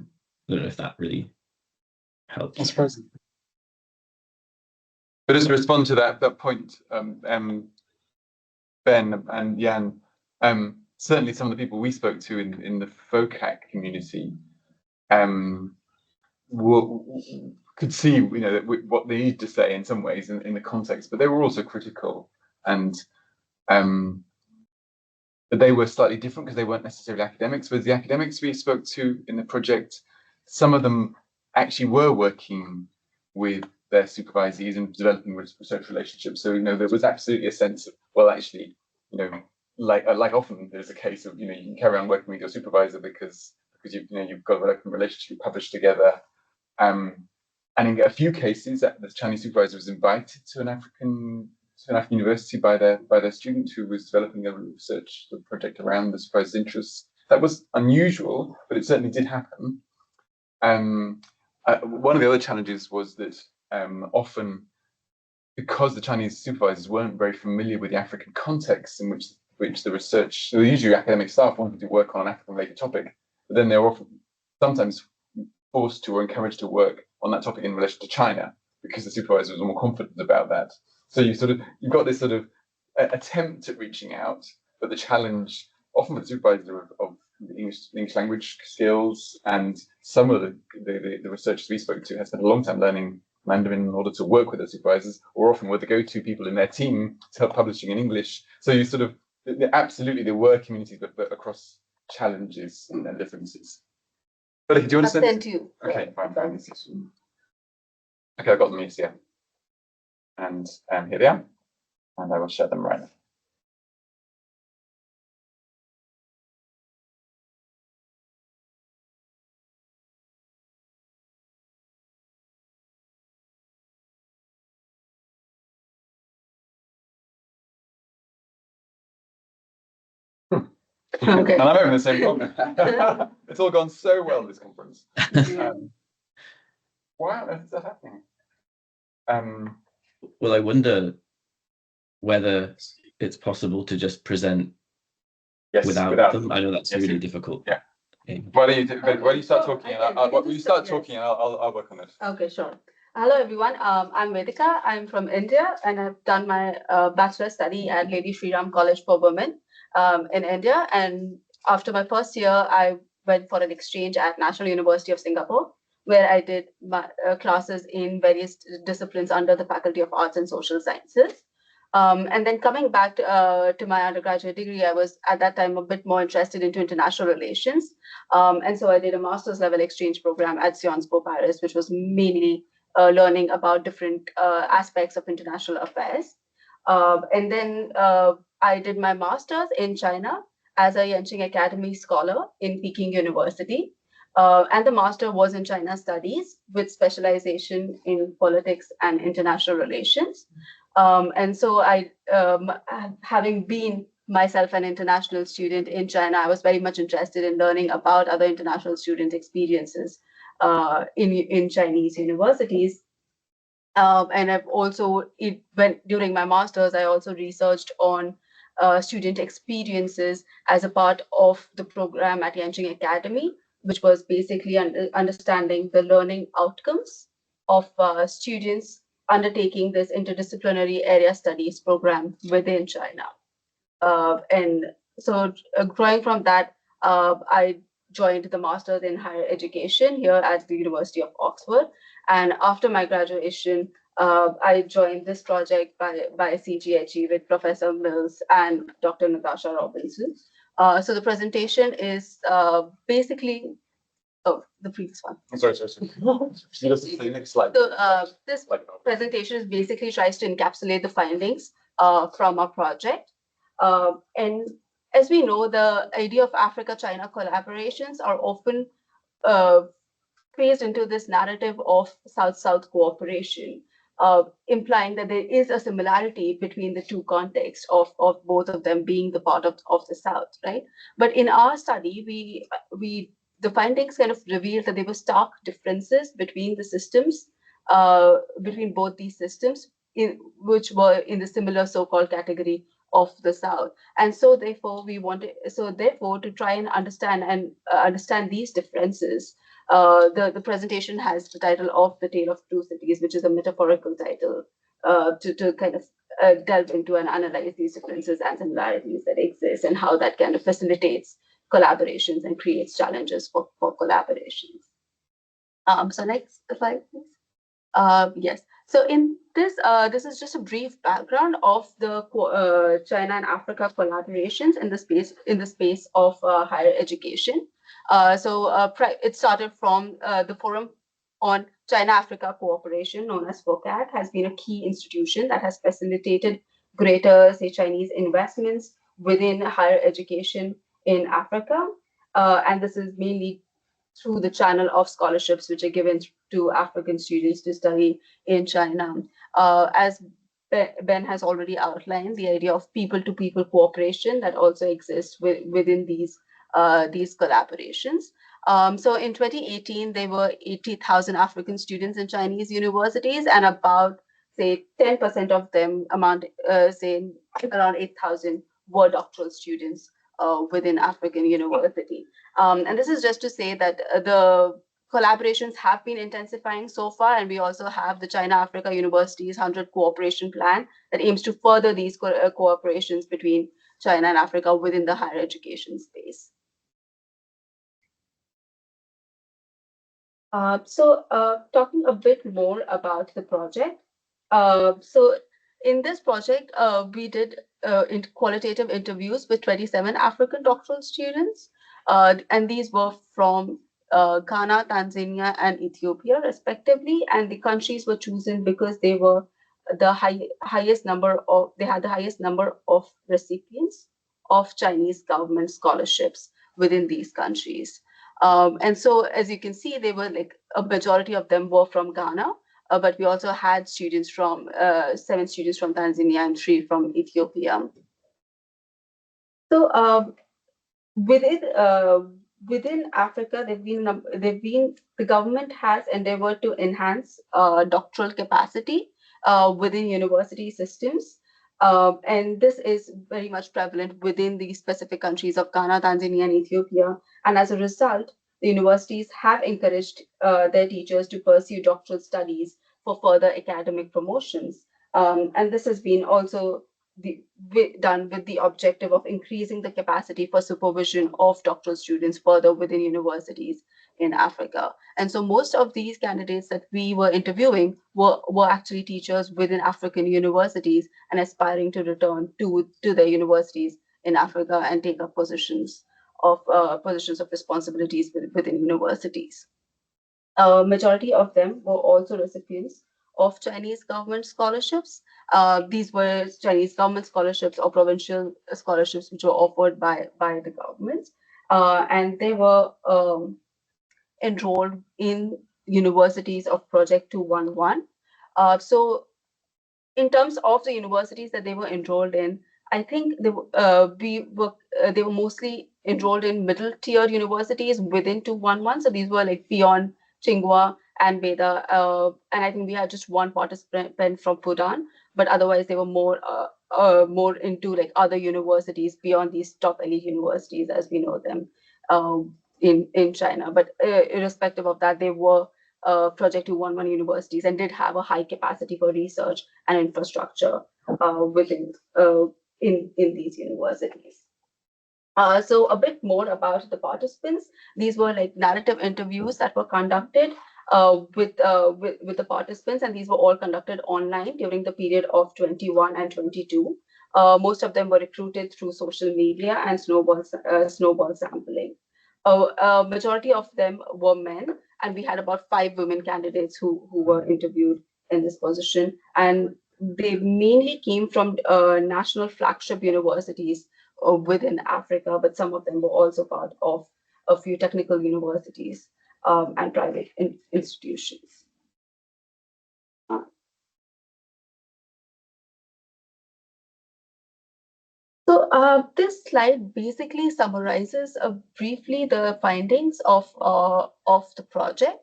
don't know if that really helps. That's surprising. But just to respond to that point, Ben and Jan, certainly some of the people we spoke to in the FOCAC community could see, what they need to say in some ways in the context, but they were also critical, and they were slightly different because they weren't necessarily academics. But the academics we spoke to in the project, some of them actually were working with their supervisees and developing research relationships. So there was absolutely a sense of, well, actually, like often there's a case of you can carry on working with your supervisor because you've got a working relationship, you publish together. And in a few cases, the Chinese supervisor was invited to an African university by their student who was developing a research project around the supervisor's interests. That was unusual, but it certainly did happen. One of the other challenges was that often, because the Chinese supervisors weren't very familiar with the African context in which the research, so usually academic staff wanted to work on an African-related topic, but then they were often sometimes forced to or encouraged to work on that topic in relation to China because the supervisor was more confident about that. So you've got this sort of attempt at reaching out, but the challenge often for the supervisor of the English language skills, and some of the researchers we spoke to have spent a long time learning Mandarin in order to work with the supervisors, or often were the go-to people in their team to help publishing in English. So you absolutely there were communities, but across challenges and differences. But do you want to send to you? Okay, fine. Okay, I've got them here, and here they are, and I will share them right now. Okay. And I'm having the same problem. It's all gone so well this conference. Why on earth is that happening? Well, I wonder whether it's possible to just present without them. I know that's really difficult. Yeah. Why don't you start talking? And I'll work on it. Okay, sure. Hello, everyone. I'm Vedika. I'm from India, and I've done my bachelor study at Lady Shri Ram College for Women in India. And after my first year, I went for an exchange at National University of Singapore, where I did my classes in various disciplines under the Faculty of Arts and Social Sciences. And then coming back to my undergraduate degree, I was at that time a bit more interested into international relations. And so I did a master's level exchange program at Sciences Po Paris, which was mainly learning about different aspects of international affairs. And then I did my master's in China as a Yenching Academy scholar in Peking University. And the master was in China studies with specialization in politics and international relations. And so having been myself an international student in China, I was very much interested in learning about other international student experiences in Chinese universities. And I've also, during my master's, I also researched on student experiences as a part of the program at Yenching Academy, which was basically understanding the learning outcomes of students undertaking this interdisciplinary area studies program within China. And so growing from that, I joined the Master's in Higher Education here at the University of Oxford. And after my graduation, I joined this project by CGHE with Professor Mills and Dr. Natasha Robinson. So the presentation is basically, oh, the previous one. I'm sorry. The next slide. So this presentation is basically tries to encapsulate the findings from our project. And as we know, the idea of Africa-China collaborations are often phased into this narrative of South-South cooperation, implying that there is a similarity between the two contexts of both of them being the part of the South, right? But in our study, the findings kind of revealed that there were stark differences between the systems, between both these systems, which were in the similar so-called category of the South. And so therefore to try and understand these differences, the presentation has the title of The Tale of Two Cities, which is a metaphorical title to kind of delve into and analyze these differences and similarities that exist and how that kind of facilitates collaborations and creates challenges for collaborations. So next slide, please. Yes. So in this, this is just a brief background of the China and Africa collaborations in the space of higher education. It started from the Forum on China-Africa Cooperation, known as FOCAC, has been a key institution that has facilitated greater, say, Chinese investments within higher education in Africa. And this is mainly through the channel of scholarships which are given to African students to study in China. As Ben has already outlined, the idea of people-to-people cooperation that also exists within these collaborations. So in 2018, there were 80,000 African students in Chinese universities, and about, say, 10% of them say around 8,000 were doctoral students within African university. And this is just to say that the collaborations have been intensifying so far, and we also have the China-Africa Universities 100 Cooperation Plan that aims to further these cooperations between China and Africa within the higher education space. Talking a bit more about the project. So in this project, we did qualitative interviews with 27 African doctoral students, and these were from Ghana, Tanzania, and Ethiopia, respectively. And the countries were chosen because they were the highest number of recipients of Chinese government scholarships within these countries. And so, as you can see, they were like a majority of them were from Ghana, but we also had students from 7 students from Tanzania and 3 from Ethiopia. So within Africa, the government has endeavored to enhance doctoral capacity within university systems. And this is very much prevalent within the specific countries of Ghana, Tanzania, and Ethiopia. And as a result, the universities have encouraged their teachers to pursue doctoral studies for further academic promotions. And this has been also done with the objective of increasing the capacity for supervision of doctoral students further within universities in Africa. And so most of these candidates that we were interviewing were actually teachers within African universities and aspiring to return to their universities in Africa and take up positions of responsibilities within universities. Majority of them were also recipients of Chinese government scholarships. These were Chinese government scholarships or provincial scholarships which were offered by the government, and they were enrolled in universities of Project 211. So in terms of the universities that they were enrolled in, I think they were mostly enrolled in middle tier universities within 211. So these were like beyond Tsinghua and Beda, and I think we had just one participant from Fudan, but otherwise they were more into like other universities beyond these top elite universities as we know them in China. But irrespective of that, they were Project 211 universities and did have a high capacity for research and infrastructure within in these universities. So a bit more about the participants. These were like narrative interviews that were conducted with the participants, and these were all conducted online during the period of 21 and 22. Most of them were recruited through social media and snowball sampling. A majority of them were men, and we had about 5 women candidates who were interviewed in this position, and they mainly came from national flagship universities within Africa, but some of them were also part of a few technical universities and private institutions. So this slide basically summarizes briefly the findings of the project.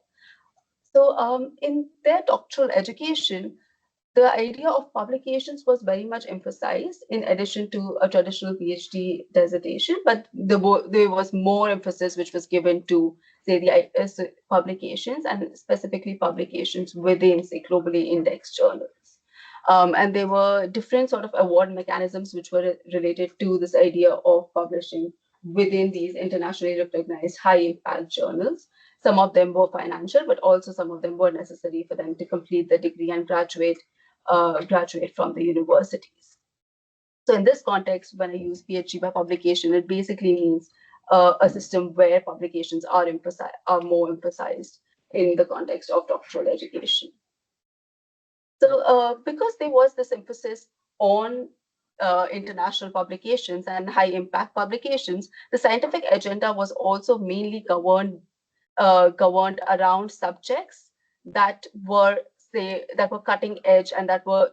So in their doctoral education, the idea of publications was very much emphasized in addition to a traditional PhD dissertation, but there was more emphasis which was given to, say, the publications and specifically publications within, say, globally indexed journals. And there were different sort of award mechanisms which were related to this idea of publishing within these internationally recognized high impact journals. Some of them were financial, but also some of them were necessary for them to complete the degree and graduate from the universities. So in this context, when I use PhD by publication, it basically means a system where publications are more emphasized in the context of doctoral education. So because there was this emphasis on international publications and high impact publications, the scientific agenda was also mainly governed around subjects that were cutting edge and that were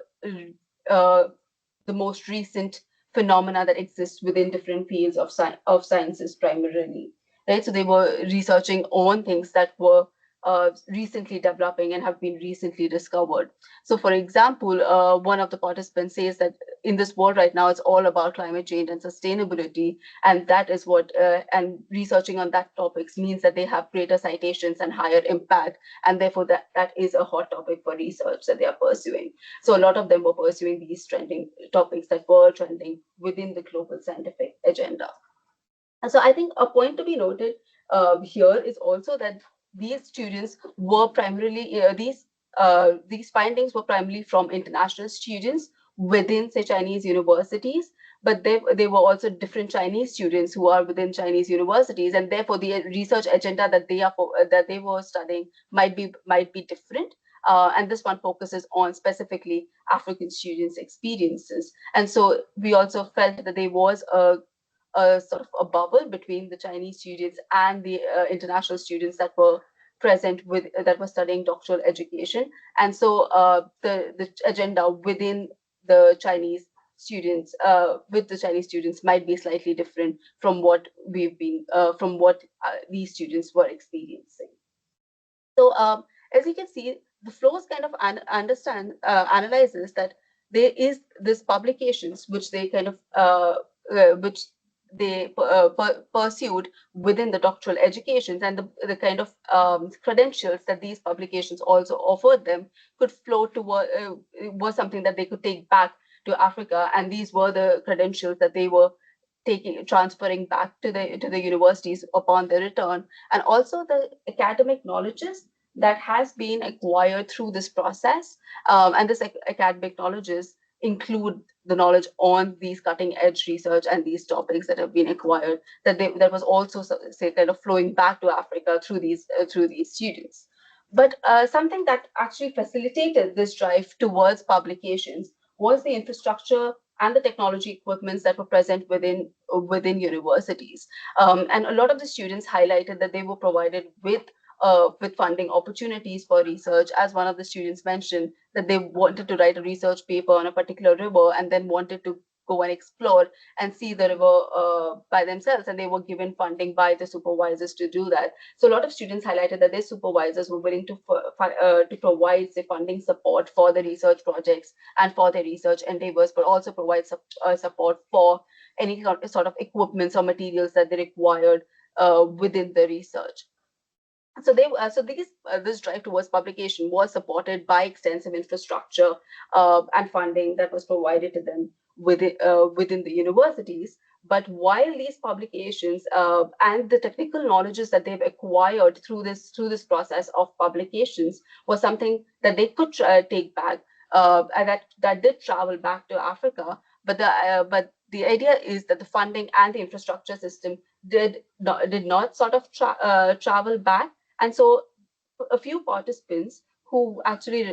the most recent phenomena that exist within different fields of sciences primarily, right? So they were researching on things that were recently developing and have been recently discovered. So for example, one of the participants says that in this world right now, it's all about climate change and sustainability. And that is what, and researching on that topics means that they have greater citations and higher impact. And therefore that is a hot topic for research that they are pursuing. So a lot of them were pursuing these trending topics that were trending within the global scientific agenda. And so I think a point to be noted here is also that these students were primarily, these findings were primarily from international students within, say, Chinese universities, but they were also different Chinese students who are within Chinese universities, and therefore the research agenda that they were studying might be different. And this one focuses on specifically African students' experiences. And so we also felt that there was a sort of a bubble between the Chinese students and the international students that were present that were studying doctoral education. And so the agenda within the Chinese students might be slightly different from what these students were experiencing. So as you can see, the flows kind of analyzes that there is this publications which they kind of which they pursued within the doctoral educations, and the kind of credentials that these publications also offered them could flow toward was something that they could take back to Africa, and these were the credentials that they were transferring back to the universities upon their return, and also the academic knowledges that has been acquired through this process. And this academic knowledges include the knowledge on these cutting edge research and these topics that have been acquired, that was also, say, kind of flowing back to Africa through these students. But something that actually facilitated this drive towards publications was the infrastructure and the technology equipments that were present within universities. And a lot of the students highlighted that they were provided with funding opportunities for research. As one of the students mentioned, that they wanted to write a research paper on a particular river and then wanted to go and explore and see the river by themselves, and they were given funding by the supervisors to do that. So a lot of students highlighted that their supervisors were willing to provide, say, funding support for the research projects and for their research endeavors, but also provide support for any sort of equipments or materials that they required within the research. So this drive towards publication was supported by extensive infrastructure and funding that was provided to them within the universities. But while these publications and the technical knowledges that they've acquired through this process of publications was something that they could take back, and that did travel back to Africa. But the idea is that the funding and the infrastructure system did not sort of travel back. And so a few participants who actually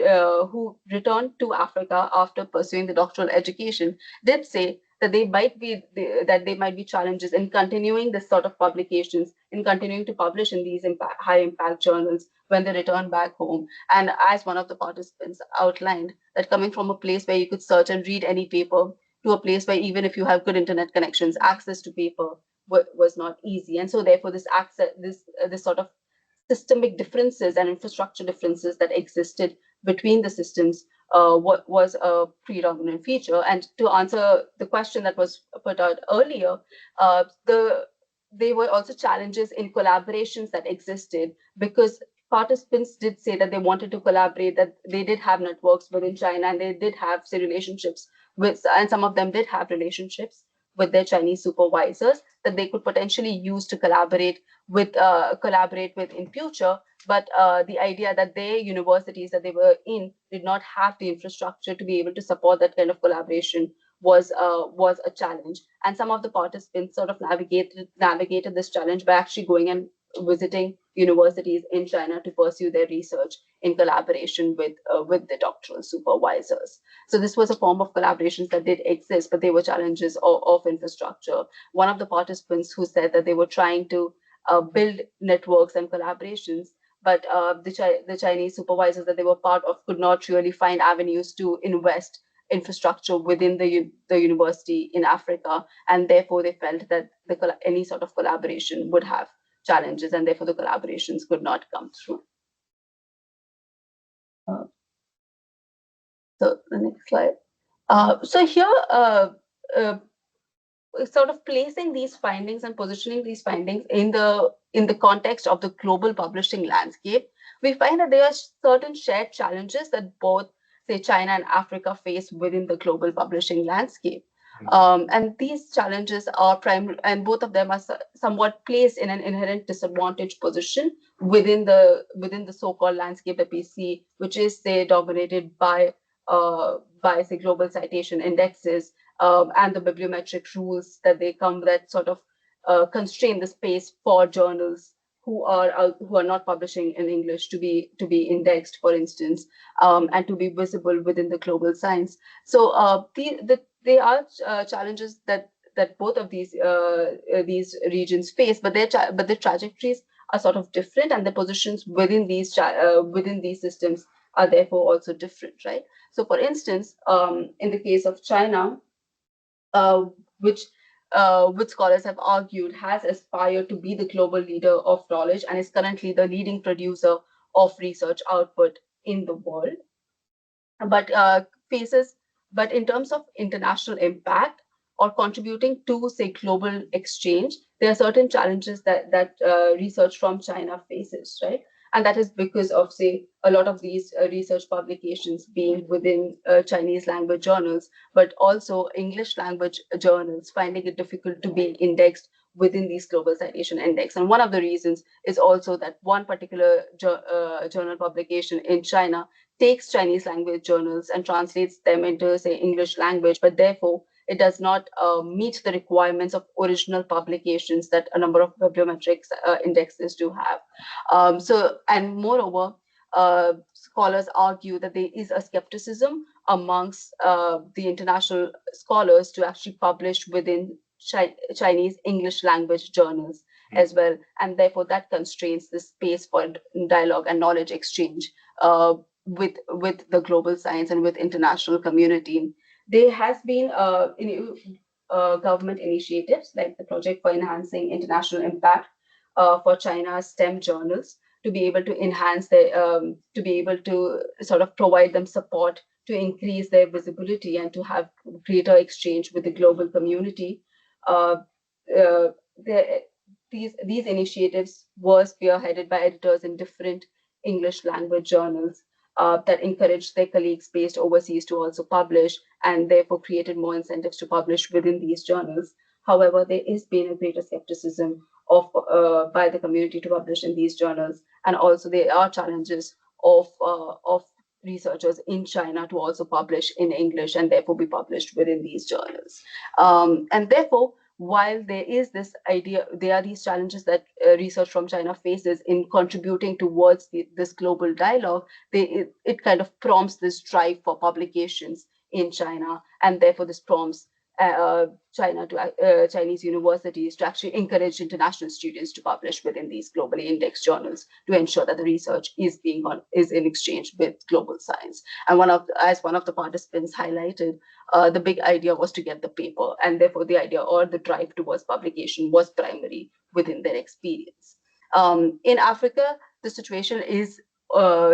who returned to Africa after pursuing the doctoral education did say that they might be challenges in continuing this sort of publications, in continuing to publish in these high impact journals when they return back home. And as one of the participants outlined, that coming from a place where you could search and read any paper to a place where even if you have good internet connections, access to paper was not easy. And so therefore this sort of systemic differences and infrastructure differences that existed between the systems what was a predominant feature. And to answer the question that was put out earlier, there were also challenges in collaborations that existed, because participants did say that they wanted to collaborate, that they did have networks within China, and they did have, say, relationships with, and some of them did have relationships with their Chinese supervisors that they could potentially use to collaborate with in future. But the idea that their universities that they were in did not have the infrastructure to be able to support that kind of collaboration was a challenge. And some of the participants sort of navigated this challenge by actually going and visiting universities in China to pursue their research in collaboration with the doctoral supervisors. So this was a form of collaborations that did exist, but they were challenges of infrastructure. One of the participants who said that they were trying to build networks and collaborations, but the Chinese supervisors that they were part of could not really find avenues to invest infrastructure within the university in Africa, and therefore they felt that any sort of collaboration would have challenges, and therefore the collaborations could not come through. So the next slide. So here, sort of placing these findings and positioning these findings in the context of the global publishing landscape, we find that there are certain shared challenges that both, say, China and Africa face within the global publishing landscape. And these challenges are primary, and both of them are somewhat placed in an inherent disadvantaged position within the so-called landscape that we see, which is, say, dominated by say, global citation indexes and the bibliometric rules that they come that sort of constrain the space for journals who are not publishing in English to be indexed, for instance, and to be visible within the global science. So they are challenges that both of these regions face, but their trajectories are sort of different, and the positions within these systems are therefore also different, right? So, for instance, in the case of China, which scholars have argued has aspired to be the global leader of knowledge and is currently the leading producer of research output in the world, but in terms of international impact or contributing to, say, global exchange, there are certain challenges that research from China faces, right? And that is because of, say, a lot of these research publications being within Chinese language journals, but also English language journals finding it difficult to be indexed within these global citation index. And one of the reasons is also that one particular journal publication in China takes Chinese language journals and translates them into, say, English language, but therefore it does not meet the requirements of original publications that a number of bibliometrics indexes do have. And moreover, scholars argue that there is a skepticism amongst the international scholars to actually publish within Chinese English language journals as well, and therefore that constrains the space for dialogue and knowledge exchange with the global science and with international community. There has been government initiatives like the Project for Enhancing International Impact for China's STEM journals to be able to enhance their, to be able to sort of provide them support to increase their visibility and to have greater exchange with the global community. These initiatives were spearheaded by editors in different English language journals that encouraged their colleagues based overseas to also publish, and therefore created more incentives to publish within these journals. However, there is been a greater skepticism of by the community to publish in these journals, and also there are challenges of researchers in China to also publish in English and therefore be published within these journals. And therefore, while there is this idea, there are these challenges that research from China faces in contributing towards this global dialogue, it kind of prompts this drive for publications in China, and therefore this prompts Chinese universities to actually encourage international students to publish within these globally indexed journals to ensure that the research is in exchange with global science. And as one of the participants highlighted, the big idea was to get the paper, and therefore the idea or the drive towards publication was primary within their experience. In Africa, the situation is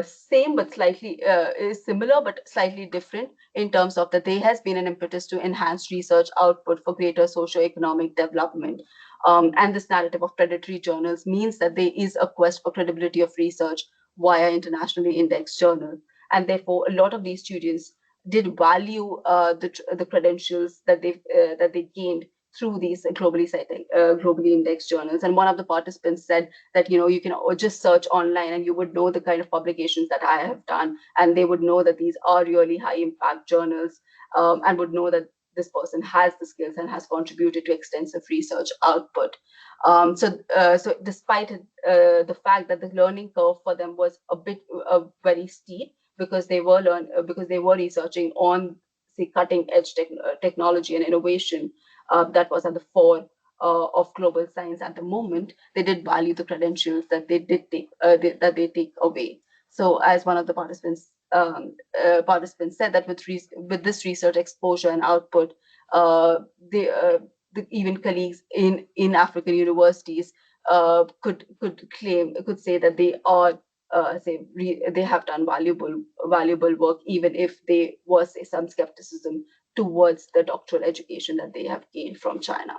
same but slightly is similar but slightly different in terms of that there has been an impetus to enhance research output for greater socio-economic development. And this narrative of predatory journals means that there is a quest for credibility of research via internationally indexed journals. And therefore, a lot of these students did value the credentials that they gained through these globally indexed journals. And one of the participants said that, you can just search online and you would know the kind of publications that I have done, and they would know that these are really high impact journals, and would know that this person has the skills and has contributed to extensive research output. So despite the fact that the learning curve for them was very steep, because they were researching on, say, cutting edge technology and innovation that was at the fore of global science at the moment, they did value the credentials that they did take take away. So, as one of the participants said, that with this research exposure and output, even colleagues in African universities could say that they are they have done valuable work, even if there was some skepticism towards the doctoral education that they have gained from China.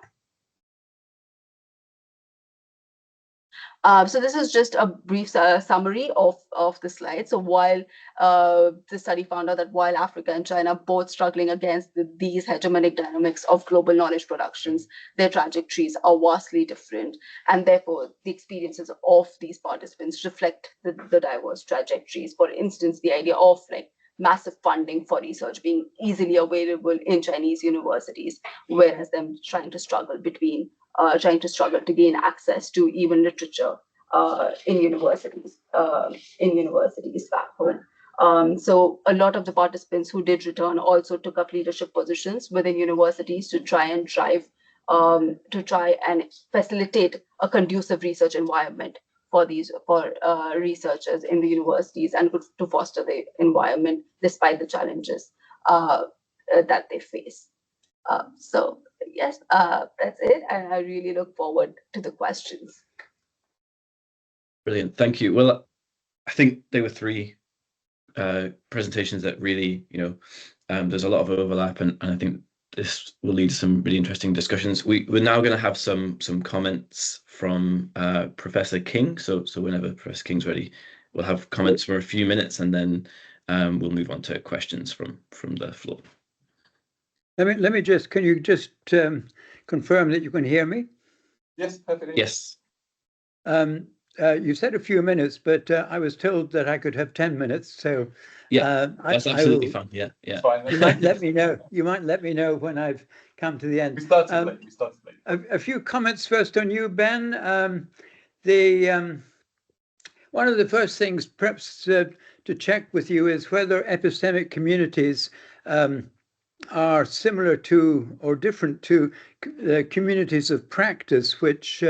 So this is just a brief summary of the slide. So while the study found out that while Africa and China both struggling against these hegemonic dynamics of global knowledge productions, their trajectories are vastly different. And therefore, the experiences of these participants reflect the diverse trajectories. For instance, the idea of massive funding for research being easily available in Chinese universities, whereas them trying to struggle to gain access to even literature in universities back home. So a lot of the participants who did return also took up leadership positions within universities to try and facilitate a conducive research environment for researchers in the universities, and to foster the environment despite the challenges that they face. So yes, that's it, and I really look forward to the questions. Brilliant, thank you. Well, I think there were three presentations that really, there's a lot of overlap, and I think this will lead to some really interesting discussions. We're now going to have some comments from Professor King. So whenever Professor King's ready, we'll have comments for a few minutes, and then we'll move on to questions from the floor. Let me just, can you just confirm that you can hear me? Yes, perfectly. Yes. You said a few minutes, but I was told that I could have 10 minutes. So yeah, that's absolutely fine. Yeah. You might let me know. You might let me know when I've come to the end. We started late. A few comments first on you, Ben. One of the first things perhaps to check with you is whether epistemic communities are similar to or different to communities of practice, which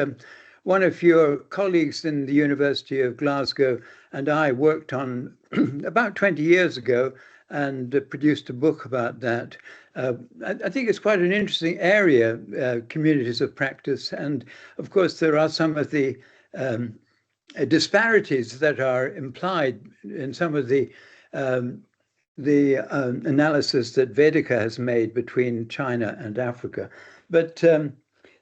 one of your colleagues in the University of Glasgow and I worked on about 20 years ago and produced a book about that. I think it's quite an interesting area, communities of practice. And of course, there are some of the disparities that are implied in some of the analysis that Vedika has made between China and Africa. But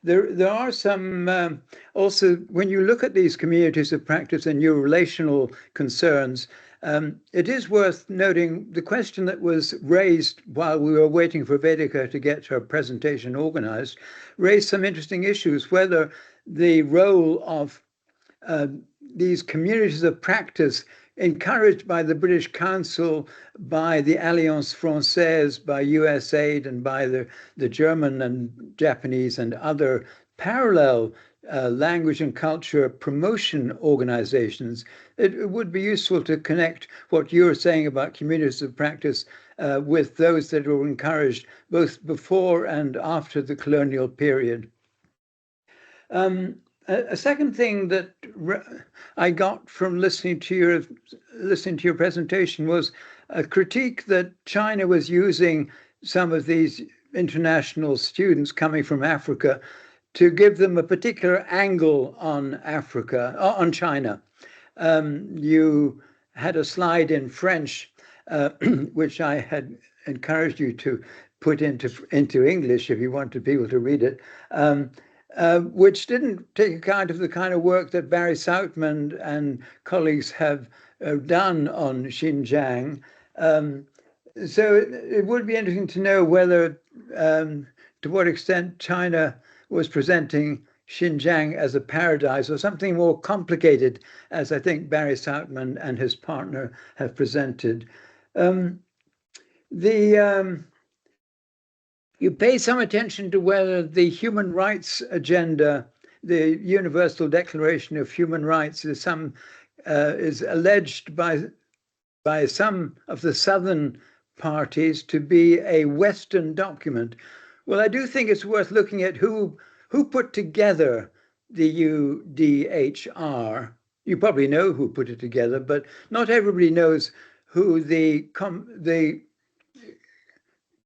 there are some, also, when you look at these communities of practice and your relational concerns, it is worth noting the question that was raised while we were waiting for Vedika to get her presentation organized, raised some interesting issues, whether the role of these communities of practice encouraged by the British Council, by the Alliance Française, by USAID, and by the German and Japanese and other parallel language and culture promotion organizations. It would be useful to connect what you're saying about communities of practice with those that were encouraged both before and after the colonial period. A second thing that I got from listening to your presentation was a critique that China was using some of these international students coming from Africa to give them a particular angle on Africa, on China. You had a slide in French, which I had encouraged you to put into English if you wanted people to read it. Which didn't take account of the kind of work that Barry Soutman and colleagues have done on Xinjiang. So it would be interesting to know whether, to what extent China was presenting Xinjiang as a paradise or something more complicated, as I think Barry Soutman and his partner have presented. You pay some attention to whether the human rights agenda, the Universal Declaration of Human Rights, is alleged by some of the southern parties to be a Western document. Well, I do think it's worth looking at who put together the UDHR. You probably know who put it together, but not everybody knows who the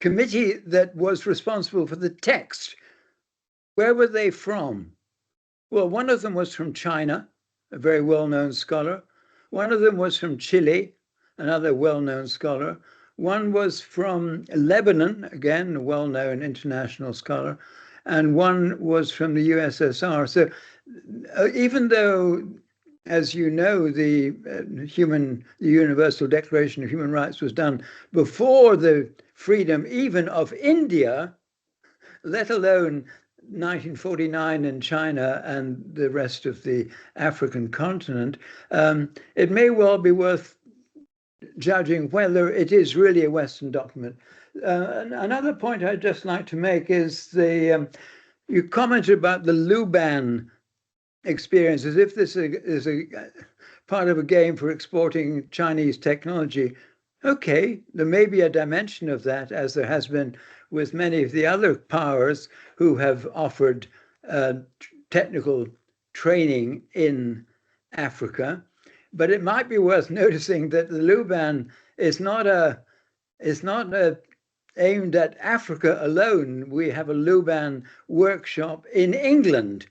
committee that was responsible for the text. Where were they from? Well, one of them was from China, a very well-known scholar. One of them was from Chile, another well-known scholar. One was from Lebanon, again, a well-known international scholar. And one was from the USSR. So even though, as you know, the Universal Declaration of Human Rights was done before the freedom even of India, let alone 1949 in China and the rest of the African continent, it may well be worth judging whether it is really a Western document. Another point I'd just like to make is you commented about the Luban experience as if this is a part of a game for exporting Chinese technology. Okay, there may be a dimension of that, as there has been with many of the other powers who have offered technical training in Africa. But it might be worth noticing that the Luban is not aimed at Africa alone. We have a Luban workshop in England,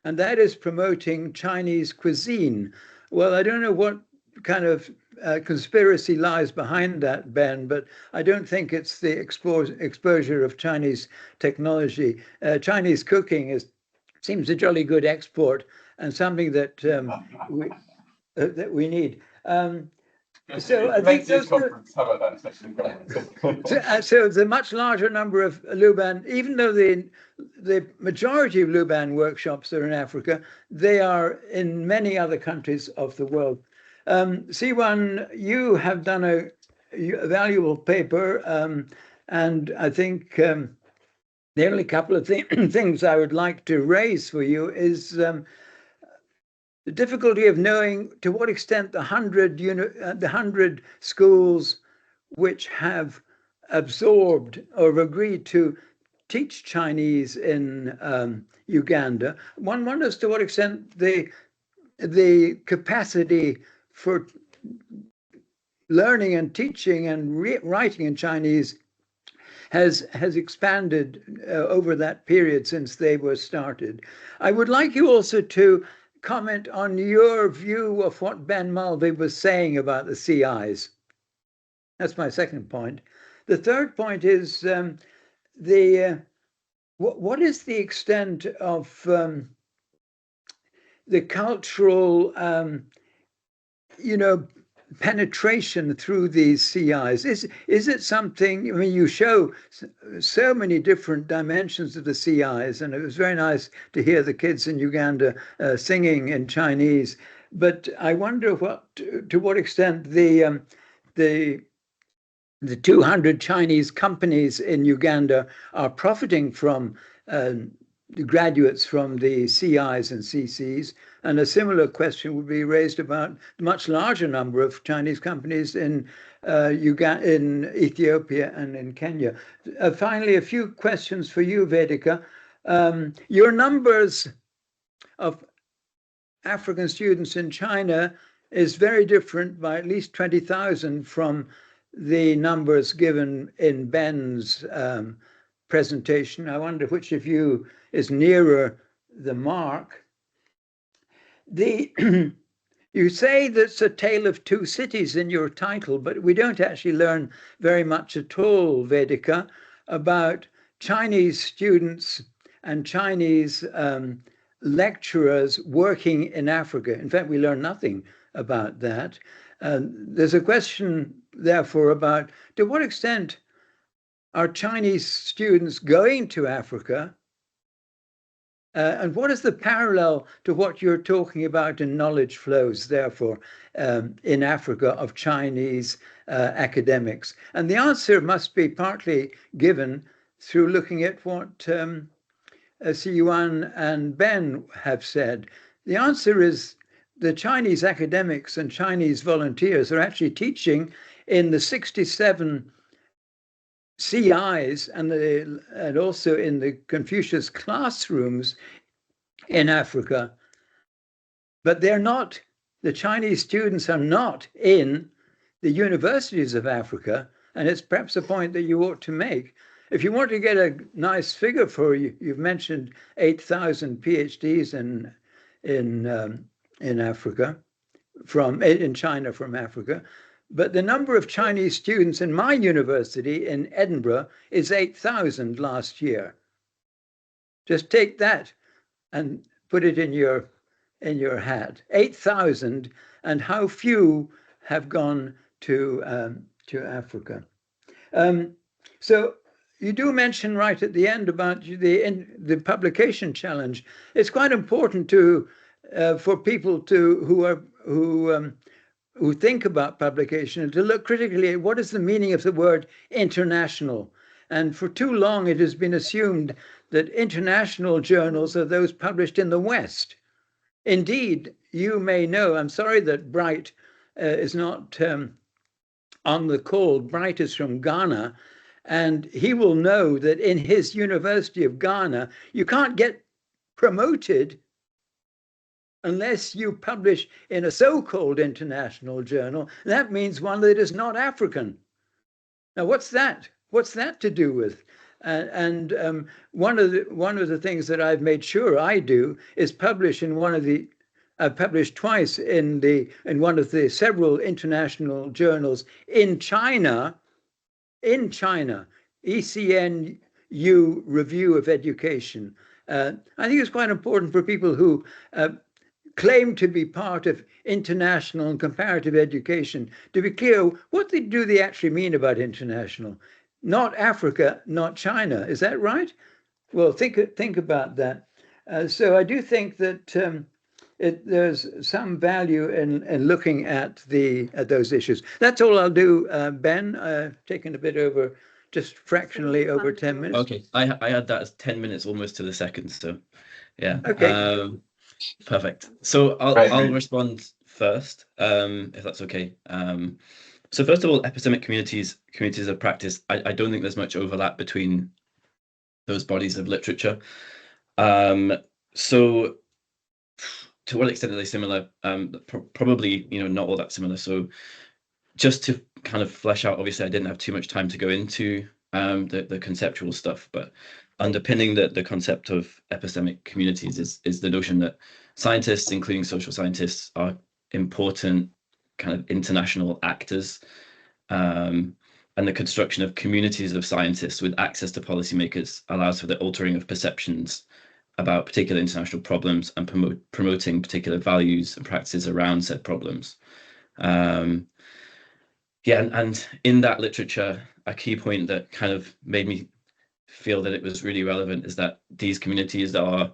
and that is promoting Chinese cuisine. Well, I don't know what kind of conspiracy lies behind that, Ben, but I don't think it's the exposure of Chinese technology. Chinese cooking seems a jolly good export and something that we need. So I think those conference. How about that? so the much larger number of Luban, even though the majority of Luban workshops are in Africa, they are in many other countries of the world. Si-yuan, you have done a valuable paper, and I think the only couple of things I would like to raise for you is the difficulty of knowing to what extent the 100 schools which have absorbed or agreed to teach Chinese in Uganda, one wonders to what extent the capacity for learning and teaching and writing in Chinese has expanded over that period since they were started. I would like you also to comment on your view of what Ben Mulvey was saying about the CIs. That's my second point. The third point is what is the extent of the cultural penetration through these CIs? Is it something, I mean, you show so many different dimensions of the CIs, and it was very nice to hear the kids in Uganda singing in Chinese, but I wonder to what extent the 200 Chinese companies in Uganda are profiting from graduates from the CIs and CCs. And a similar question would be raised about the much larger number of Chinese companies in Uganda, in Ethiopia, and in Kenya. Finally, a few questions for you, Vedika. Your numbers of African students in China is very different by at least 20,000 from the numbers given in Ben's presentation. I wonder which of you is nearer the mark. You say that's a tale of two cities in your title, but we don't actually learn very much at all, Vedika, about Chinese students and Chinese lecturers working in Africa. In fact, we learn nothing about that. There's a question, therefore, about to what extent are Chinese students going to Africa? And what is the parallel to what you're talking about in knowledge flows, therefore, in Africa of Chinese academics? And the answer must be partly given through looking at what Si-yuan and Ben have said. The answer is the Chinese academics and Chinese volunteers are actually teaching in the 67 CIs and also in the Confucius classrooms in Africa. But they're not, the Chinese students are not in the universities of Africa, and it's perhaps a point that you ought to make. If you want to get a nice figure for you, you've mentioned 8,000 PhDs in Africa, in China from Africa. But the number of Chinese students in my university in Edinburgh is 8,000 last year. Just take that and put it in your hat. 8,000, and how few have gone to Africa. So you do mention right at the end about the publication challenge. It's quite important for people who think about publication and to look critically at what is the meaning of the word international. And for too long, it has been assumed that international journals are those published in the West. Indeed, you may know, I'm sorry that Bright is not on the call. Bright is from Ghana, and he will know that in his University of Ghana, you can't get promoted unless you publish in a so-called international journal. That means one that is not African. Now, what's that? What's that to do with? One of the things that I've made sure I do is publish in one of the published twice in one of the several international journals in China, ECNU Review of Education. I think it's quite important for people who claim to be part of international and comparative education to be clear what do they actually mean about international. Not Africa, not China. Is that right? Well, think about that. So I do think that there's some value in looking at those issues. That's all I'll do, Ben. Taking a bit over, just fractionally over 10 minutes. Okay, I had that as 10 minutes almost to the second. So, yeah. Okay. Perfect. So I'll respond first, if that's okay. So first of all, epistemic communities of practice. I don't think there's much overlap between those bodies of literature. So to what extent are they similar? Probably, not all that similar. So just to kind of flesh out, obviously I didn't have too much time to go into the conceptual stuff, but underpinning the concept of epistemic communities is the notion that scientists, including social scientists, are important kind of international actors, and the construction of communities of scientists with access to policymakers allows for the altering of perceptions about particular international problems and promoting particular values and practices around said problems. And in that literature, a key point that kind of made me feel that it was really relevant is that these communities or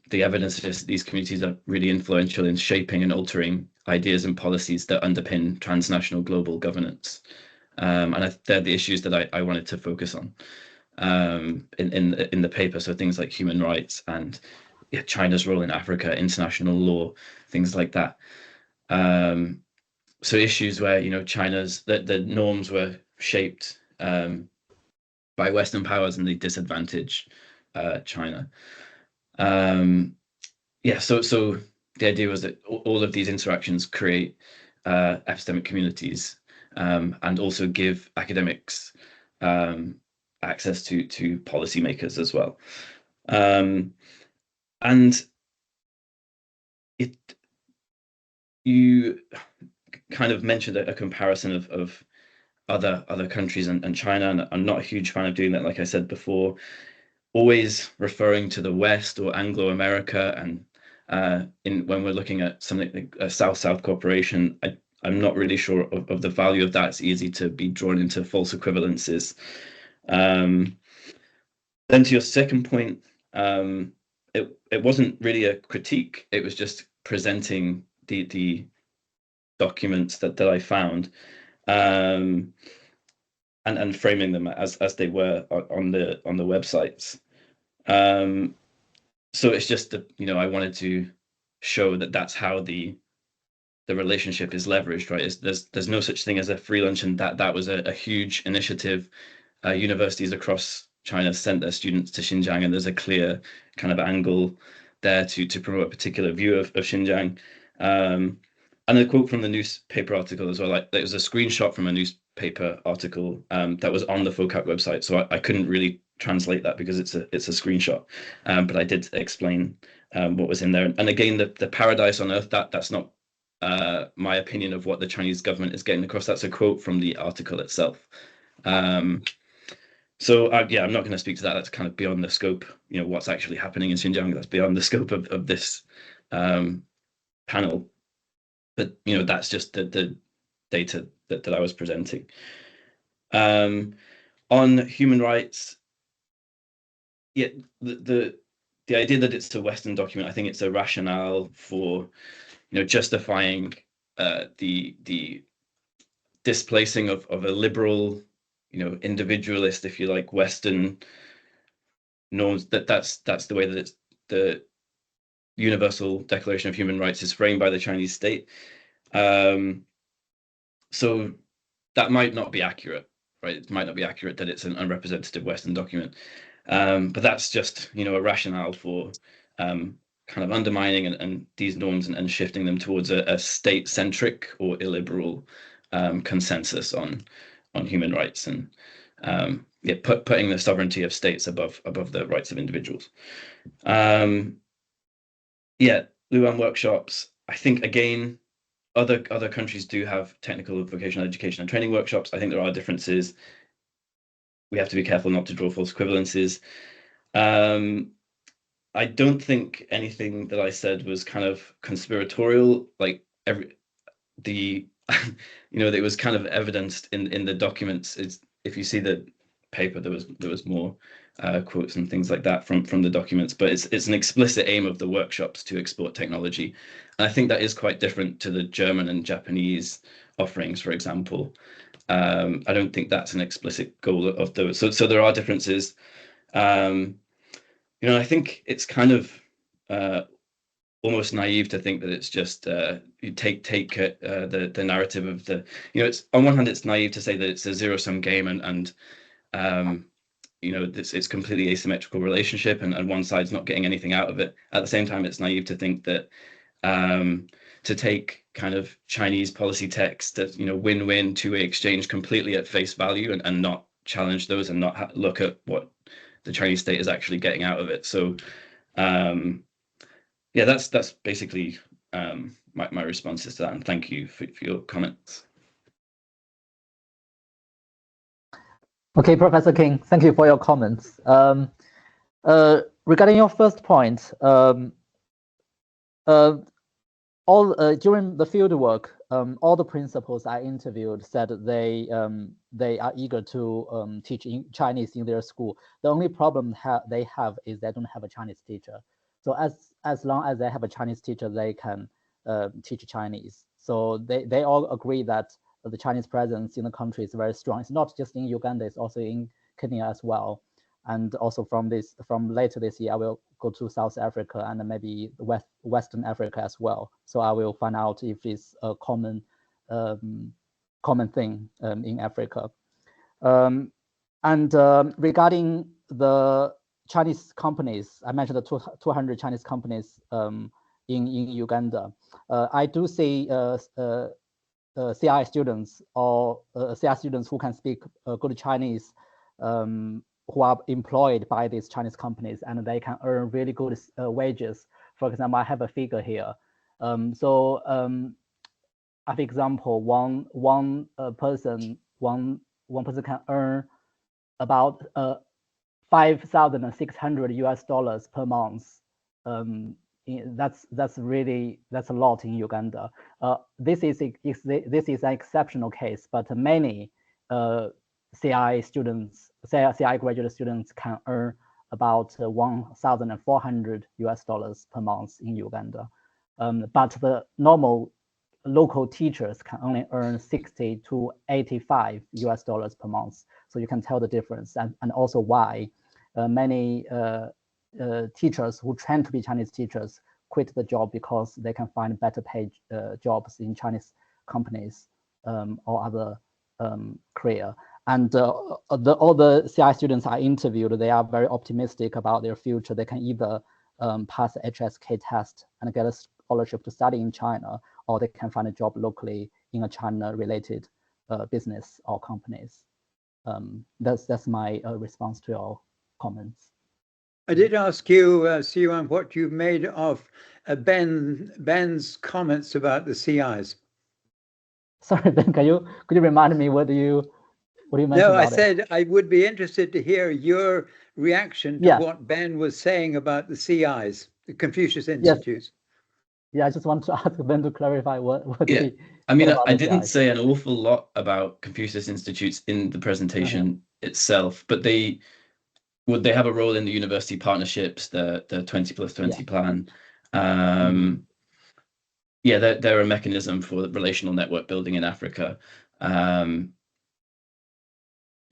the evidence suggests these communities are really influential in shaping and altering ideas and policies that underpin transnational global governance. And they're the issues that I wanted to focus on in the paper. So things like human rights and China's role in Africa, international law, things like that. So issues where China's the norms were shaped by Western powers and they disadvantage China. So the idea was that all of these interactions create epistemic communities and also give academics access to policymakers as well. And you kind of mentioned a comparison of other countries and China, and I'm not a huge fan of doing that, like I said before, always referring to the West or Anglo-America, and when we're looking at something like a South-South cooperation, I'm not really sure of the value of that. It's easy to be drawn into false equivalences. Then to your second point, it wasn't really a critique. It was just presenting the documents that I found, and framing them as they were on the websites. So it's just I wanted to show that that's how the relationship is leveraged, right? There's no such thing as a free lunch, and that was a huge initiative. Universities across China sent their students to Xinjiang, and there's a clear kind of angle there to promote a particular view of Xinjiang. And a quote from the newspaper article as well. Like, it was a screenshot from a newspaper article that was on the FOCAC website. So I couldn't really translate that because it's a screenshot. But I did explain what was in there. And again, the paradise on earth, that's not my opinion of what the Chinese government is getting across. That's a quote from the article itself. So I'm not going to speak to that. That's kind of beyond the scope. What's actually happening in Xinjiang, that's beyond the scope of this panel. But that's just the data that I was presenting. On human rights, the idea that it's a Western document, I think it's a rationale for justifying the displacing of a liberal, individualist, if you like, Western norms. That's the way that it's the Universal Declaration of Human Rights is framed by the Chinese state. So that might not be accurate, right? It might not be accurate that it's an unrepresentative Western document. But that's just, a rationale for kind of undermining and these norms and shifting them towards a state-centric or illiberal consensus on human rights and putting the sovereignty of states above the rights of individuals. Luan workshops. I think again, other countries do have technical vocational education and training workshops. I think there are differences. We have to be careful not to draw false equivalences. I don't think anything that I said was kind of conspiratorial. Like it was kind of evidenced in the documents. If you see the paper, there was more quotes and things like that from the documents. But it's an explicit aim of the workshops to export technology, and I think that is quite different to the German and Japanese offerings, for example. I don't think that's an explicit goal of those. So there are differences. I think it's kind of almost naive to think that it's just you take the narrative of the, it's on one hand it's naive to say that it's a zero-sum game and it's completely asymmetrical relationship and one side's not getting anything out of it. At the same time, it's naive to think that to take kind of Chinese policy text that win-win two-way exchange completely at face value and not challenge those and not look at what the Chinese state is actually getting out of it. So yeah, that's basically my responses to that, and thank you for your comments. Okay, Professor King, thank you for your comments. Regarding your first point, during the field work, all the principals I interviewed said they are eager to teach Chinese in their school. The only problem they have is they don't have a Chinese teacher. So as long as they have a Chinese teacher, they can teach Chinese. So they all agree that the Chinese presence in the country is very strong. It's not just in Uganda, it's also in Kenya as well. And also from later this year, I will go to South Africa and maybe Western Africa as well. So I will find out if it's a common thing in Africa. Regarding the Chinese companies, I mentioned the 200 Chinese companies in Uganda. I do see CI students or CI students who can speak good Chinese who are employed by these Chinese companies, and they can earn really good wages. For example, I have a figure here. For example, one person can earn about $5,600 per month. That's a lot in Uganda. This is an exceptional case, but many CI graduate students can earn about $1,400 per month in Uganda. But the normal local teachers can only earn $60 to $85 per month. So you can tell the difference, and also why many teachers who train to be Chinese teachers quit the job because they can find better paid jobs in Chinese companies or other career. And all the CI students I interviewed, they are very optimistic about their future. They can either pass the HSK test and get a scholarship to study in China, or they can find a job locally in a China-related business or companies. That's my response to your comments. I did ask you, Si-yuan, what you made of Ben's comments about the CIs. Sorry, Ben, could you remind me what you mentioned? No, I said I would be interested to hear your reaction to what Ben was saying about the CIs, the Confucius Institutes. Yeah, I just want to ask Ben to clarify what I mean, I didn't say an awful lot about Confucius Institutes in the presentation itself, but they have a role in the university partnerships, the 20+20 plan. They're a mechanism for relational network building in Africa,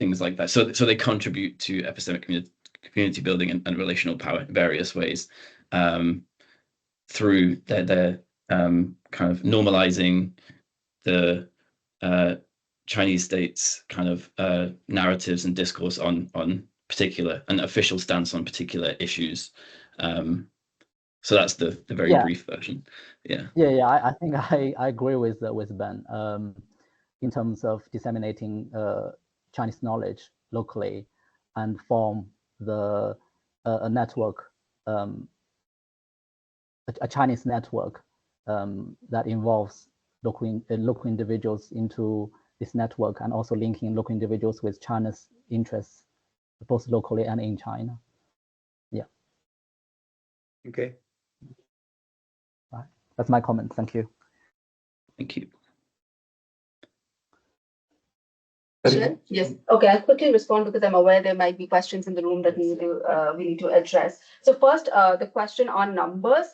things like that. So they contribute to epistemic community building and relational power in various ways through their kind of normalizing the Chinese state's kind of narratives and discourse on particular and official stance on particular issues. So that's the very brief version. I think I agree with Ben in terms of disseminating Chinese knowledge locally and form a network, a a Chinese network that involves local individuals into this network, and also linking local individuals with China's interests, both locally and in China. Yeah. Okay. Right. That's my comment. Thank you. Thank you. Sure. Yes. Okay, I'll quickly respond because I'm aware there might be questions in the room that we need to address. So first, the question on numbers.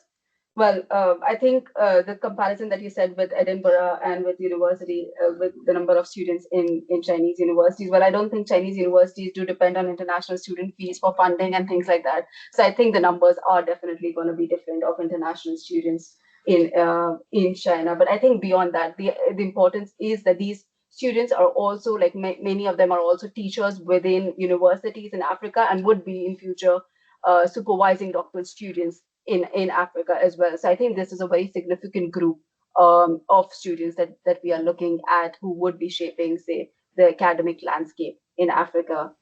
Well, I think the comparison that you said with Edinburgh and with university, with the number of students in Chinese universities, well, I don't think Chinese universities do depend on international student fees for funding and things like that. So I think the numbers are definitely going to be different of international students in China. But I think beyond that, the importance is that these students are also, like many of them are also teachers within universities in Africa and would be in future supervising doctoral students in Africa as well. So I think this is a very significant group of students that we are looking at who would be shaping, say, the academic landscape in Africa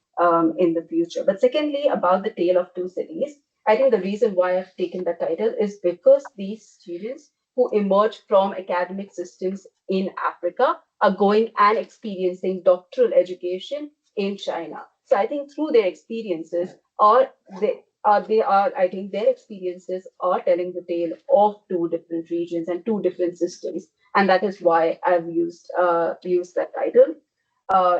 in the future. But secondly, about the Tale of Two Cities, I think the reason why I've taken that title is because these students who emerge from academic systems in Africa are going and experiencing doctoral education in China. So I think through their experiences, I think their experiences are telling the tale of two different regions and two different systems, and that is why I've used that title.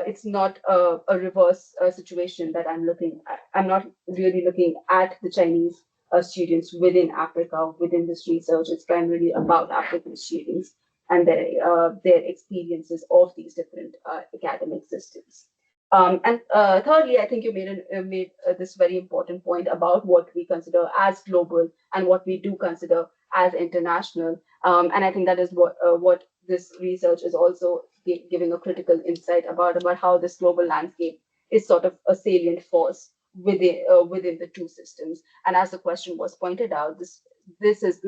It's not a reverse situation that I'm looking at. I'm not really looking at the Chinese students within Africa within this research. It's primarily about African students and their experiences of these different academic systems. And thirdly, I think you made this very important point about what we consider as global and what we do consider as international. And I think that is what this research is also giving a critical insight about how this global landscape is sort of a salient force within the two systems. And as the question was pointed out, this is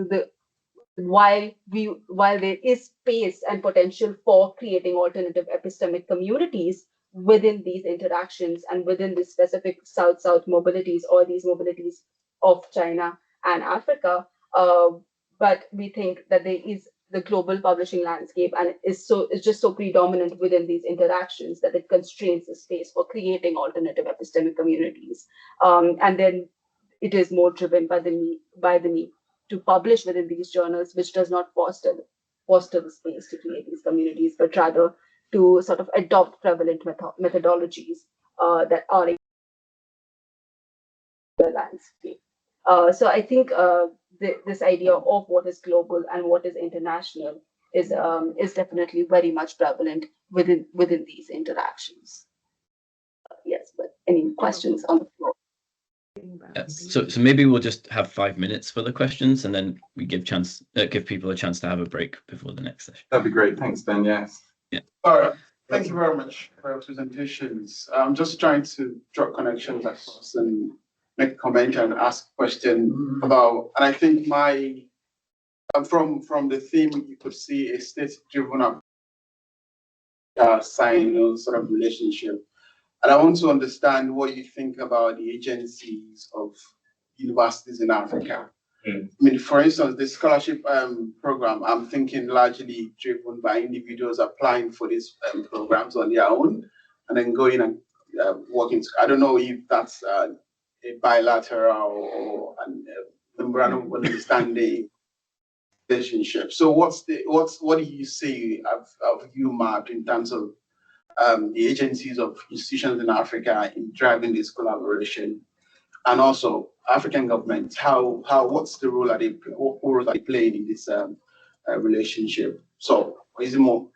while there is space and potential for creating alternative epistemic communities within these interactions and within the specific South-South mobilities or these mobilities of China and Africa, but we think that there is the global publishing landscape and it's just so predominant within these interactions that it constrains the space for creating alternative epistemic communities. And then it is more driven by the need to publish within these journals, which does not foster the space to create these communities, but rather to sort of adopt prevalent methodologies that are in the landscape. So I think this idea of what is global and what is international is definitely very much prevalent within these interactions. Yes, but any questions on the floor? So maybe we'll just have 5 minutes for the questions, and then we give people a chance to have a break before the next session. That'd be great. Thanks, Ben. Yes. Yeah. All right. Thank you very much for your presentations. I'm just trying to draw connections across and make a comment and ask a question about, and I think from the theme, you could see a state-driven sign sort of relationship. And I want to understand what you think about the agencies of universities in Africa. I mean, for instance, the scholarship program, I'm thinking largely driven by individuals applying for these programs on their own and then going and working. I don't know if that's a bilateral or a memorandum of understanding relationship. So what do you see of you, Mark, in terms of the agencies of institutions in Africa in driving this collaboration, and also African governments? What's the role what role are they playing in this relationship? So is it more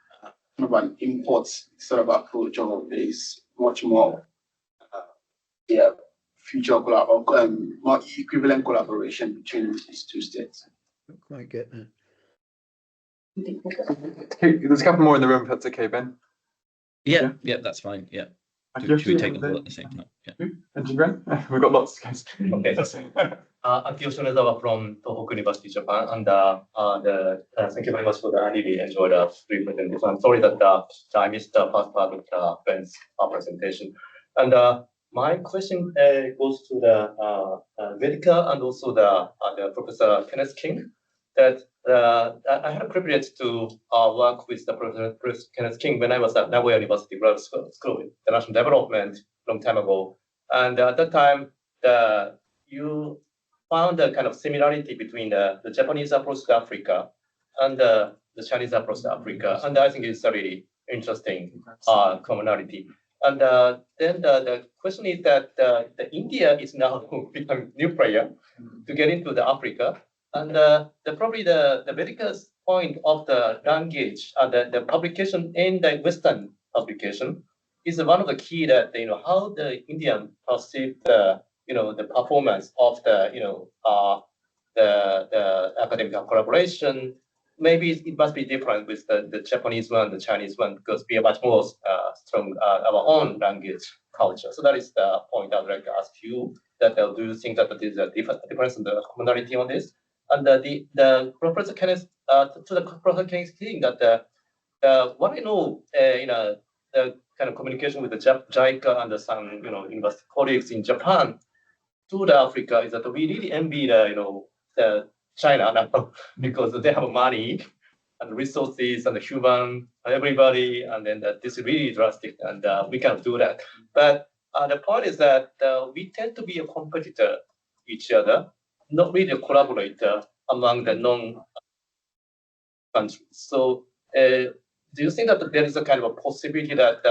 of an import sort of approach, or is much more future more equivalent collaboration between these two states? Don't quite get that. There's a couple more in the room, if that's okay, Ben. Yeah, that's fine. Yeah. Should we take them all at the same time? Yeah. We've got lots of guys. Okay. Akio Shonezawa from Tohoku University, Japan, and thank you very much for the really enjoyed brief presentation. I'm sorry that I missed the first part of Ben's presentation. And my question goes to the Vedika and also the Professor Kenneth King. that I had a privilege to work with the Professor Kenneth King when I was at Nagoya University Graduate School in International Development a long time ago. And at that time, you found a kind of similarity between the Japanese approach to Africa and the Chinese approach to Africa. And I think it's a really interesting commonality. And then the question is that the India is now becoming new player to get into the Africa. And probably the Vedika's point of the language, the publication in the Western publication is one of the key that, how the Indian perceive the performance of the academic collaboration. Maybe it must be different with the Japanese one, the Chinese one, because we are much more strong our own language culture. So that is the point I'd like to ask you. That do you think that there is a difference in the commonality on this? And the Professor Kenneth to the Professor Kenneth thing that what I know, the kind of communication with the JICA and some university colleagues in Japan to the Africa is that we really envy the China now because they have money and resources and the human and everybody, and then this is really drastic, and we can't do that. But the point is that we tend to be a competitor each other, not really a collaborator among the non-countries. So do you think that there is a kind of a possibility that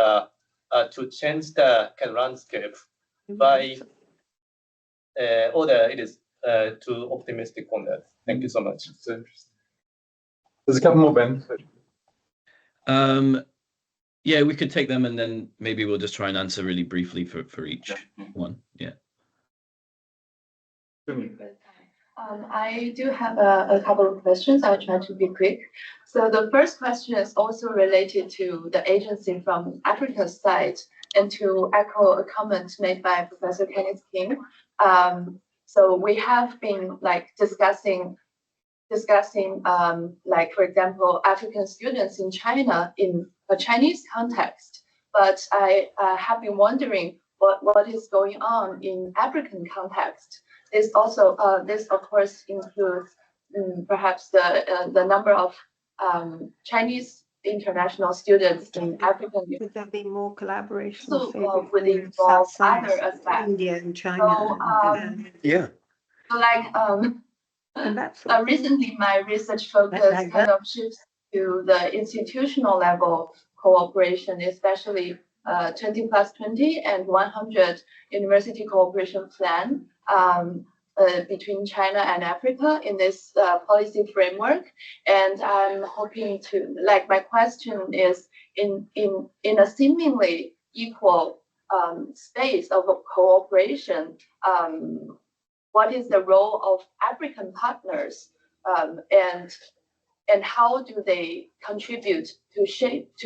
to change the kind of landscape by, or it is too optimistic on that? Thank you so much. So interesting. There's a couple more, Ben. Yeah, we could take them and then maybe we'll just try and answer really briefly for each one. Yeah. I do have a couple of questions. I'll try to be quick. So the first question is also related to the agency from Africa's side, and to echo a comment made by Professor Kenneth King. So we have been discussing for example, African students in China in a Chinese context. But I have been wondering what is going on in African context. This also this of course includes perhaps the number of Chinese international students in African. Would there be more collaboration? So would involve other aspects. India and China. So, yeah. So recently my research focus kind of shifts to the institutional level cooperation, especially 20+20 and 100 university cooperation plan between China and Africa in this policy framework. And I'm hoping to, my question is, in a seemingly equal space of cooperation, what is the role of African partners, and how do they contribute to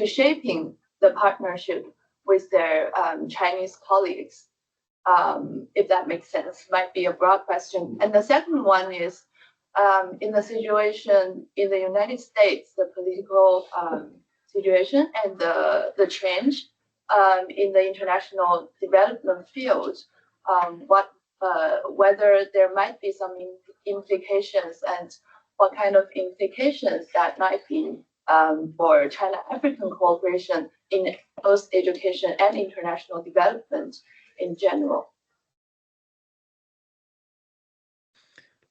shaping the partnership with their Chinese colleagues? If that makes sense, might be a broad question. And the second one is, in the situation in the United States, the political situation and the change in the international development field, whether there might be some implications, and what kind of implications that might be for China-African cooperation in both education and international development in general.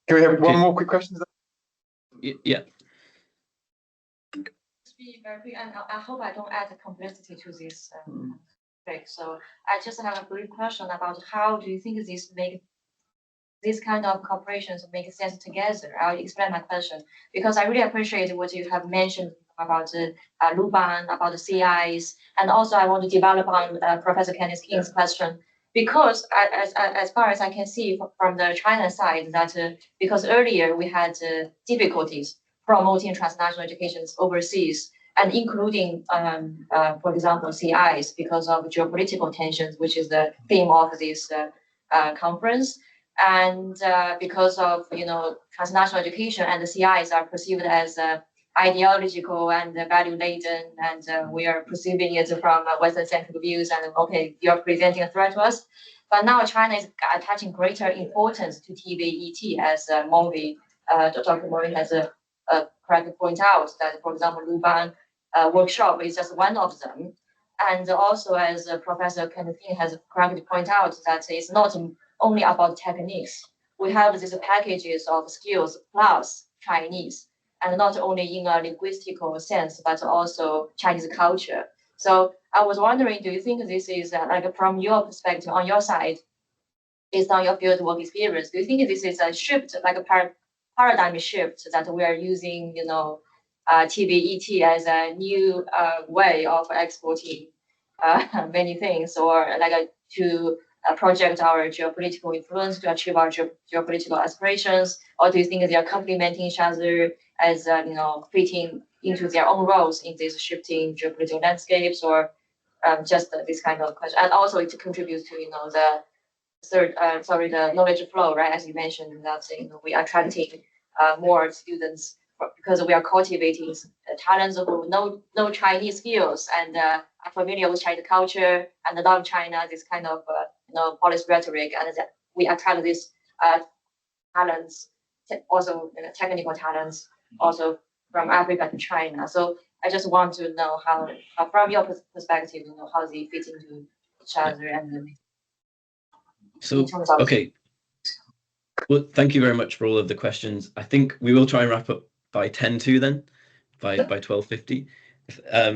Can we have one more quick question? Yeah. Just be very quick, and I hope I don't add complexity to this topic. So I just have a brief question about how do you think this kind of cooperations make sense together? I'll explain my question because I really appreciate what you have mentioned about Luban, about the CIs, and also I want to develop on Professor Kenneth King's question, because as far as I can see from the China side, that because earlier we had difficulties promoting transnational education overseas, and including, for example, CIs, because of geopolitical tensions, which is the theme of this conference. And because of transnational education, and the CIs are perceived as ideological and value laden, and we are perceiving it from Western-centric views, and okay, you're presenting a threat to us. But now China is attaching greater importance to TVET, as Mulvey, Dr. Mulvey has correctly point out that, for example, Luban workshop is just one of them. And also, as Professor Kenneth has correctly pointed out, that it's not only about techniques. We have these packages of skills plus Chinese, and not only in a linguistical sense, but also Chinese culture. So I was wondering, do you think this is like from your perspective, on your side, based on your field work experience, do you think this is a shift, like a paradigm shift that we are using, TBET as a new way of exporting many things, or like to project our geopolitical influence to achieve our geopolitical aspirations, or do you think they are complementing each other as fitting into their own roles in these shifting geopolitical landscapes, or just this kind of question? And also it contributes to the knowledge flow, right? As you mentioned, that we are attracting more students because we are cultivating talents who know Chinese skills and are familiar with Chinese culture and love China. This kind of policy rhetoric, and that we attract these talents, also technical talents, also from Africa to China. So I just want to know how from your perspective, how they fit into each other and. So, okay. Well, thank you very much for all of the questions. I think we will try and wrap up by 10 to then, by 12:50.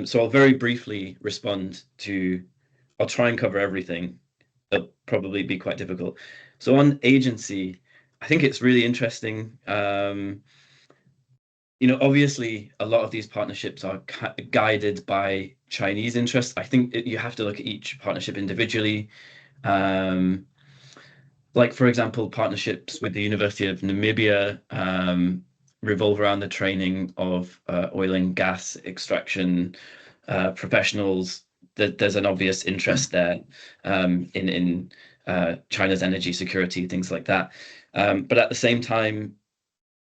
So I'll very briefly respond to, I'll try and cover everything. It'll probably be quite difficult. So on agency, I think it's really interesting. Obviously a lot of these partnerships are guided by Chinese interests. I think you have to look at each partnership individually. Like, for example, partnerships with the University of Namibia revolve around the training of oil and gas extraction professionals. There's an obvious interest there in China's energy security, things like that. But at the same time,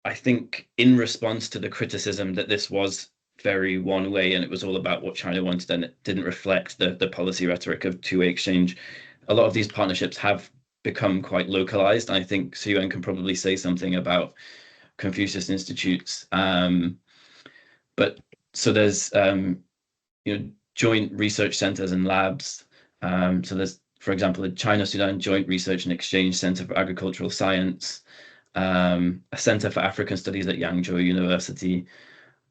I think in response to the criticism that this was very one way and it was all about what China wanted and it didn't reflect the policy rhetoric of two-way exchange, a lot of these partnerships have become quite localized. I think Si-yuan can probably say something about Confucius Institutes. But so there's joint research centers and labs. So there's, for example, the China-Sudan Joint Research and Exchange Center for Agricultural Science, a Center for African Studies at Yangzhou University,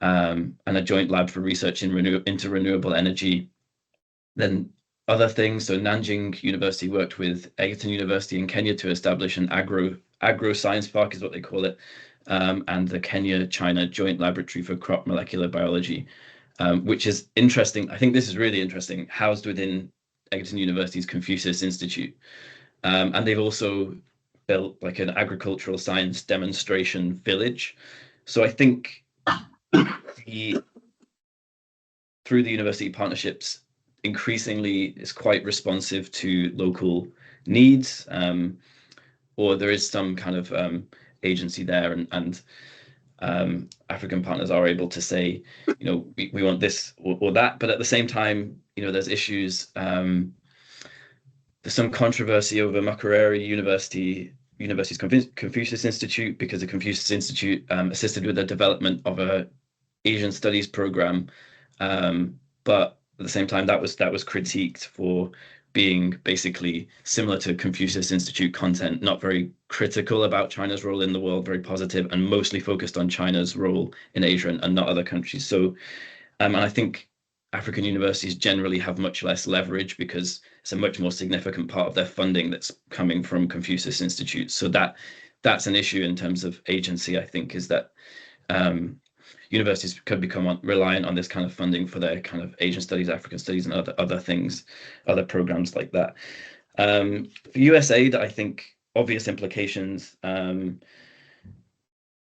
and a joint lab for research into renewable energy. Then other things, so Nanjing University worked with Egerton University in Kenya to establish an agro science park, is what they call it, and the Kenya-China Joint Laboratory for Crop Molecular Biology, which is interesting. I think this is really interesting, housed within Egerton University's Confucius Institute. And they've also built like an agricultural science demonstration village. So I think through the university partnerships, increasingly is quite responsive to local needs, or there is some kind of agency there, and African partners are able to say, we want this or that, but at the same time, there's issues. There's some controversy over Makerere University's Confucius Institute, because the Confucius Institute assisted with the development of a Asian studies program, but at the same time, that was critiqued for being basically similar to Confucius Institute content, not very critical about China's role in the world, very positive, and mostly focused on China's role in Asia and not other countries. So, and I think African universities generally have much less leverage because it's a much more significant part of their funding that's coming from Confucius Institute. So that's an issue in terms of agency, I think, is that universities could become reliant on this kind of funding for their kind of Asian studies, African studies, and other things, other programs like that. For USAID, I think obvious implications, of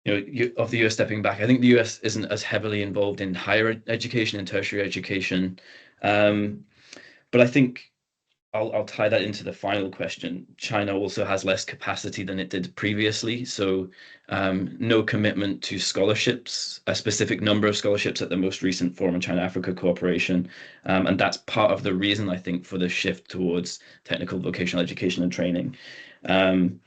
the US stepping back. I think the US isn't as heavily involved in higher education and tertiary education, but I think I'll tie that into the final question. China also has less capacity than it did previously, so no commitment to scholarships, a specific number of scholarships at the most recent Forum on China-Africa Cooperation, and that's part of the reason, I think, for the shift towards technical vocational education and training. And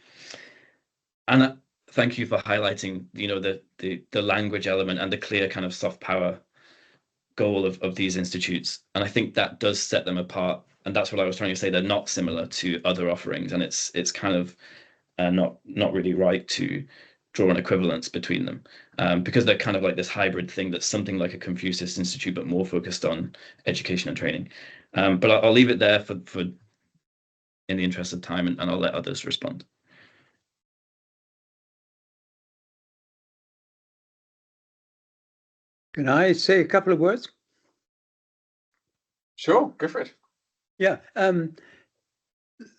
thank you for highlighting, the language element and the clear kind of soft power goal of these institutes. And I think that does set them apart. And that's what I was trying to say. They're not similar to other offerings, and it's kind of not really right to draw an equivalence between them, because they're kind of like this hybrid thing that's something like a Confucius Institute, but more focused on education and training. But I'll leave it there for in the interest of time, and I'll let others respond. Can I say a couple of words? Sure, go for it. Yeah.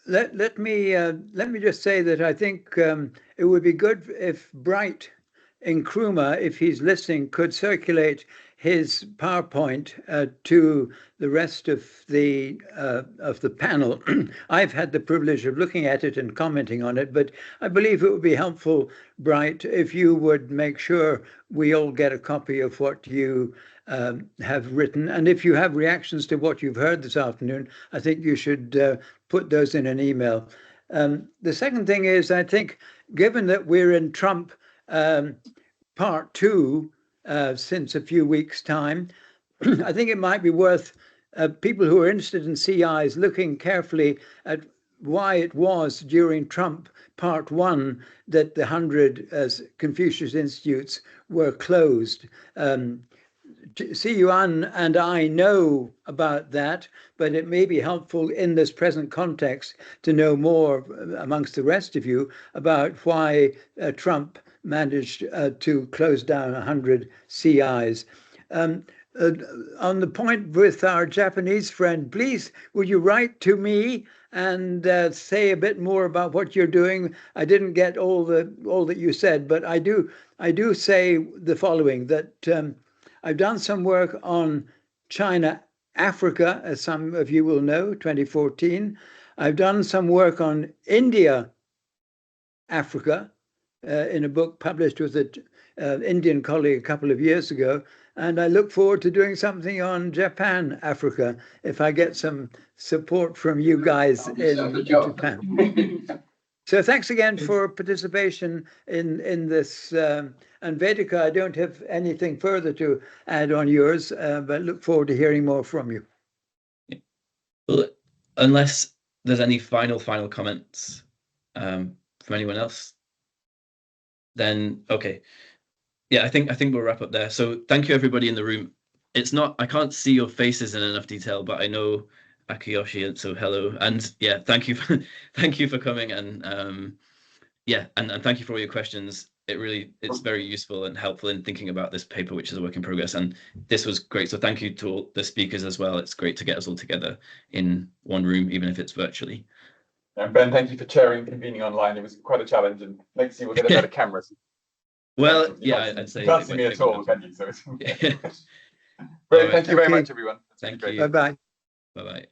Let me just say that I think it would be good if Bright Nkrumah, if he's listening, could circulate his PowerPoint to the rest of the panel. I've had the privilege of looking at it and commenting on it, but I believe it would be helpful, Bright, if you would make sure we all get a copy of what you have written. And if you have reactions to what you've heard this afternoon, I think you should put those in an email. The second thing is, I think, given that we're in Trump part 2 since a few weeks' time, I think it might be worth people who are interested in CIs looking carefully at why it was during Trump part 1 that the 100 Confucius Institutes were closed. Si-yuan and I know about that, but it may be helpful in this present context to know more amongst the rest of you about why Trump managed to close down 100 CIs. On the point with our Japanese friend, please, would you write to me and say a bit more about what you're doing? I didn't get all that you said, but I do say the following, that I've done some work on China, Africa, as some of you will know, 2014. I've done some work on India, Africa, in a book published with an Indian colleague a couple of years ago. And I look forward to doing something on Japan, Africa, if I get some support from you guys in Japan. So thanks again for participation in this. And Vedika, I don't have anything further to add on yours, but look forward to hearing more from you. Well, unless there's any final comments from anyone else, then okay. Yeah, I think we'll wrap up there. So thank you everybody in the room. I can't see your faces in enough detail, but I know Akiyoshi, and so hello, and yeah, thank you for coming, and yeah, and thank you for all your questions. It's very useful and helpful in thinking about this paper, which is a work in progress, and this was great. So thank you to all the speakers as well. It's great to get us all together in one room, even if it's virtually. And Ben, thank you for chairing convening online. It was quite a challenge, and next year we'll get a better camera. Well, yeah, I'd say you can't see me at all, can you? So it's... Great, thank you very much, everyone. Thank you. Bye-bye. Bye-bye.